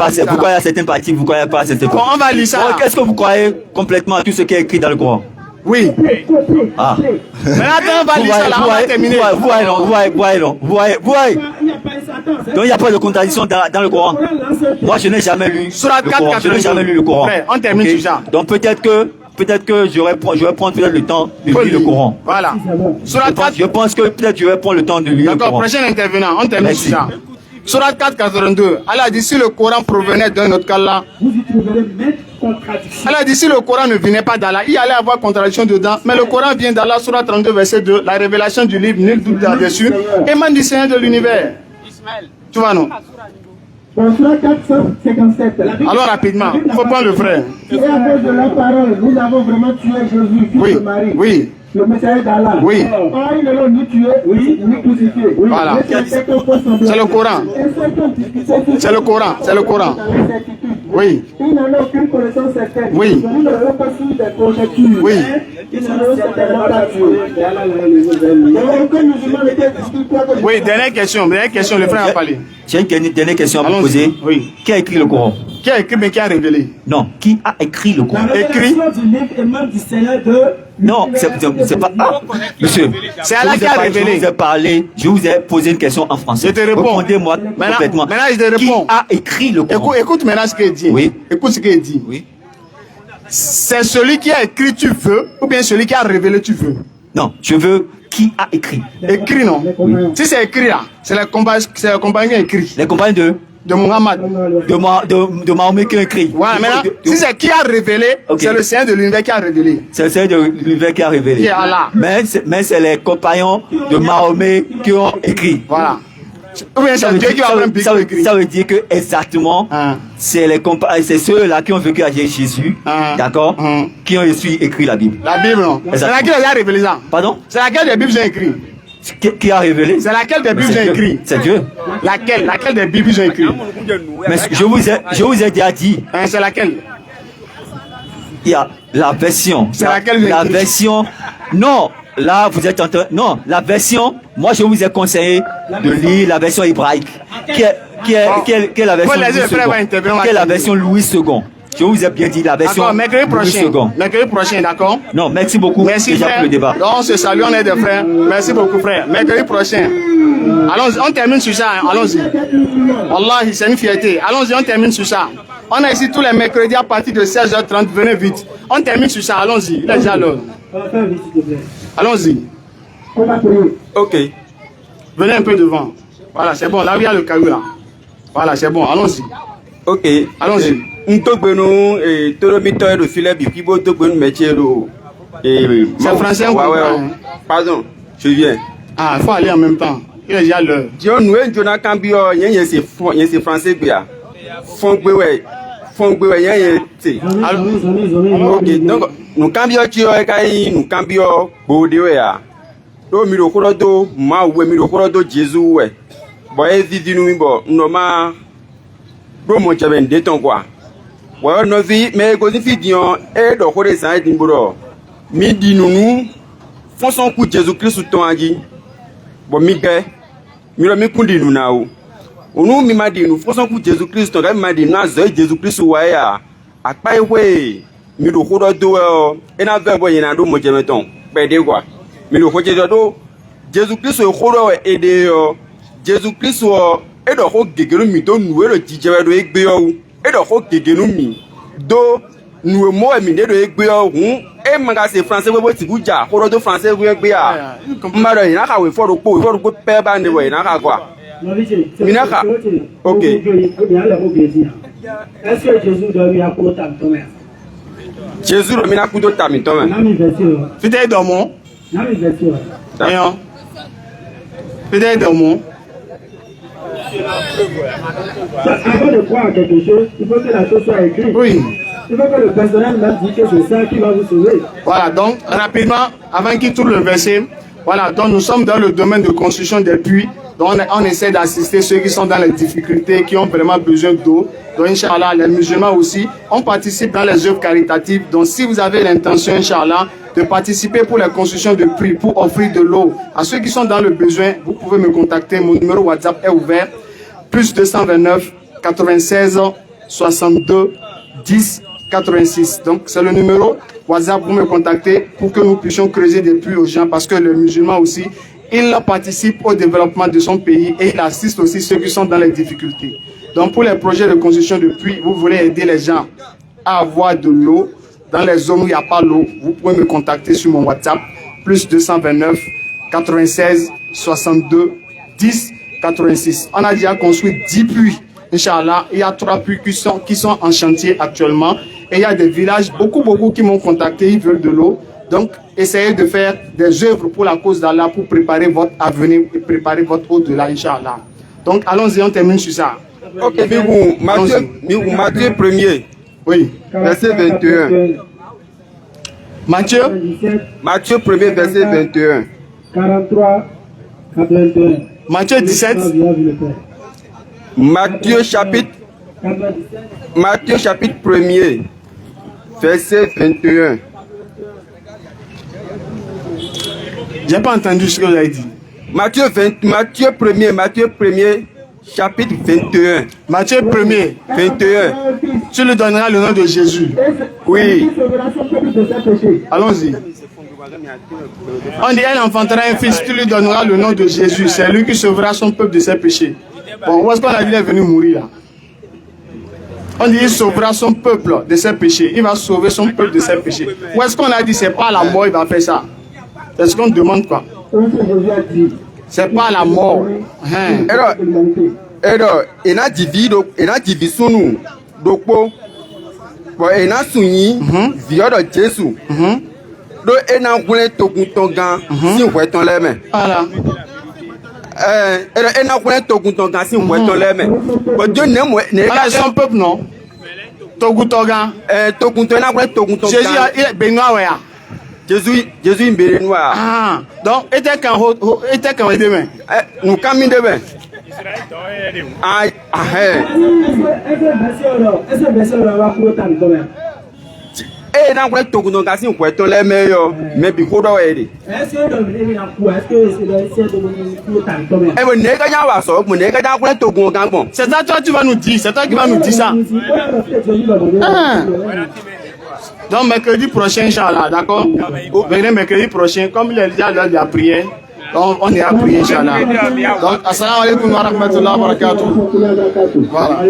à certaines parties, vous ne croyez pas à certaines parties. On va lire ça. Qu'est-ce que vous croyez complètement à tout ce qui est écrit dans le Coran? Oui. Ah. Mais attends, on va lire ça là, on va terminer. Vous voyez. Il n'y a pas Donc il n'y a pas de contradiction dans le Coran. Moi je n'ai jamais lu le Coran. Je n'ai jamais lu le Coran. On termine sur ça. Donc peut-être que je vais prendre peut-être le temps de lire le Coran. Voilà. Je pense que peut-être je vais prendre le temps de lire le Coran. D'accord, prochain intervenant, on termine sur ça. Surat 4:82. Allah a dit si le Coran provenait d'un autre qu'Allah, vous y trouverez même contradiction. Allah a dit si le Coran ne venait pas d'Allah, il allait avoir contradiction dedans. Mais le Coran vient d'Allah, Surat 32, verset 2. La révélation du livre, nul doute là-dessus, émane du Seigneur de l'univers. Tu vois, non? Dans Surat 457. Alors rapidement, il faut prendre le frère. Et à cause de la parole, nous avons vraiment tué Jésus, fils de Marie. Oui. Le messager d'Allah. Oui. Or, ils ne l'ont ni tué, ni crucifié. Voilà. C'est le Coran. C'est le Coran. C'est le Coran. Oui. Ils n'en ont aucune connaissance certaine. Oui. Ils ne l'ont pas su des conjectures. Oui. Ils ne l'ont certainement pas tué. Donc, aucun musulman n'était discuté. Oui, dernière question, le frère a parlé. J'ai une dernière question à vous poser. Oui. Qui a écrit le Coran? Qui a écrit mais qui a révélé? Non, qui a écrit le Coran? Écrit. Non, c'est pas. Ah, monsieur, c'est Allah qui a révélé. Je vous ai parlé, je vous ai posé une question en français. Je te réponds. Répondez-moi complètement. Maintenant, je te réponds. Qui a écrit le Coran? Écoute maintenant ce qu'il dit. Oui. Écoute ce qu'il dit. Oui. C'est celui qui a écrit tu veux ou bien celui qui a révélé tu veux? Non, je veux qui a écrit. Écrit non. Oui. Si c'est écrit là, c'est les compagnons qui ont écrit. Les compagnons de Muhammad. De Mahomet qui a écrit. Voilà, maintenant, si c'est qui a révélé, c'est le Seigneur de l'univers qui a révélé. C'est le Seigneur de l'univers qui a révélé. Qui est Allah. Mais c'est les compagnons de Mahomet qui ont écrit. Voilà. Ça veut dire que exactement, c'est ceux-là qui ont vécu avec Jésus, d'accord, qui ont écrit la Bible. La Bible, non. C'est laquelle a révélé ça? Pardon? C'est laquelle des Bibles j'ai écrit? Qui a révélé? C'est laquelle des Bibles j'ai écrit? C'est Dieu. Laquelle des Bibles j'ai écrit? Mais je vous ai déjà dit. C'est laquelle? Il y a la version. C'est laquelle? La version. Non. Là, vous êtes en train. Non, la version. Moi, je vous ai conseillé de lire la version hébraïque. Qui est la version Louis II. Qui est la version Louis II. Je vous ai bien dit la version Louis II. Mercredi prochain, d'accord? Non, merci beaucoup. Merci, déjà frère. pour le débat. Donc, on se salue, on est des frères. Merci beaucoup, frère. Mercredi prochain. Allons-y, on termine sur ça. Allons-y. Wallahi, c'est une fierté. Allons-y, on termine sur ça. On est ici tous les mercredis à partir de 16h30. Venez vite. On termine sur ça. Allons-y. Il est déjà l'heure. Allons-y. Ok. Venez un peu devant. Voilà, c'est bon. Là, il y a le caillou là. Voilà, c'est bon. Allons-y. Ok. Allons-y. C'est français ou ouais. Pardon, je viens. Ah, il faut aller en même temps. Il est déjà l'heure. Dieu nous est Jonathan Cambio, c'est français bien. Fongbewe, c'est. Ok, donc nous Cambio Tio Kai, nous Cambio Bodewea. Do miro korodo, ma we miro korodo Jésus we. Boy zizi nous bo, noma. Do mo chaben deton quoi. Ouais, nos vies, mais quand il dit et donc on est ça d'Imboro. Midi nous font son coup Jésus-Christ sous ton agi. Bon miguel, mi kundi nous nao. Onu mi madi nous font son coup Jésus-Christ ton gars madi na zo Jésus-Christ ouais à pas ouais. Mi do ko do et na ve bo yina do mo jemeton. Pe de quoi. Mi do ko do Jésus-Christ ko do et de Jésus-Christ et do ko gegero mi do nou e lo jije do egbe yo. Et donc au Kigenoumi do nous mo mi de egbe ohun e manga se français bo ti buja ko do français we egbe a maro ina ka we for po pe ba ni we ina ka kwa minaka OK. Est-ce que Jésus doit lui apporter un tomé? Jésus le mina kudo tami tomé. Fidèle dans mon. D'ailleurs. Fidèle dans mon. Avant de croire quelque chose, il faut que la chose soit écrite. Oui. Il faut que le personnel même dise que c'est ça qui va vous sauver. Voilà, donc rapidement, avant qu'il tourne le verset, voilà, donc nous sommes dans le domaine de construction des puits. Donc on essaie d'assister ceux qui sont dans les difficultés, qui ont vraiment besoin d'eau. Donc Inch'Allah, les musulmans aussi, on participe dans les œuvres caritatives. Donc si vous avez l'intention, Inch'Allah, de participer pour la construction de puits, pour offrir de l'eau à ceux qui sont dans le besoin, vous pouvez me contacter. Mon numéro WhatsApp est ouvert. Plus 229 96 62 10 86. Donc c'est le numéro WhatsApp pour me contacter pour que nous puissions creuser des puits aux gens parce que les musulmans aussi, il participe au développement de son pays et il assiste aussi ceux qui sont dans les difficultés. Donc pour les projets de construction de puits, vous voulez aider les gens à avoir de l'eau dans les zones où il n'y a pas l'eau, vous pouvez me contacter sur mon WhatsApp, plus 229 96 62 10 86. On a déjà construit 10 puits. Inch'Allah, il y a 3 puits qui sont en chantier actuellement. Et il y a des villages, beaucoup qui m'ont contacté, ils veulent de l'eau. Donc, essayez de faire des œuvres pour la cause d'Allah, pour préparer votre avenir et préparer votre au-delà, Inch'Allah. Donc, allons-y, on termine sur ça. Ok, Matthieu 1er. Oui. Verset 21. Matthieu 1er, verset 21. 43 à 21. Matthieu 17. Matthieu chapitre 1er, verset 21. J'ai pas entendu ce que vous avez dit. Matthieu 1er, chapitre 21. Matthieu 1er, 21. Tu lui donneras le nom de Jésus. Oui. Allons-y. On dit, elle enfantera un fils, tu lui donneras le nom de Jésus. C'est lui qui sauvera son peuple de ses péchés. Bon, où est-ce qu'on a dit qu'il est venu mourir là? On dit, il sauvera son peuple de ses péchés. Il va sauver son peuple de ses péchés. Où est-ce qu'on a dit, c'est pas la mort, il va faire ça? C'est ce qu'on demande quoi? C'est pas la mort. Alors, il a divisé nous. Donc, il a soumis, via de Jésus. Donc, il a voulu tout gan, si on voit ton lème. Voilà. Il a voulu tout gan, si on voit ton lème. Dieu n'est pas son peuple, non? Togutogan. Jésus, il est Benoît, ouais. Jésus est Benoît. Ah, donc, il était quand demain. Nous caminons demain. Ah, eh, n'a pas tout doncasi on peut les meilleurs mais bi ko do ere est-ce que eh bon ne ga ya wa so mo ne ga da ko to gun gan bon c'est ça toi tu vas nous dire, c'est toi qui vas nous dire ça. Donc mercredi prochain inchallah, d'accord? Venez mercredi prochain comme il est déjà l'heure de la prière. Donc on est à prier inchallah. Donc assalamu alaikum wa rahmatullahi wa barakatuh. Voilà.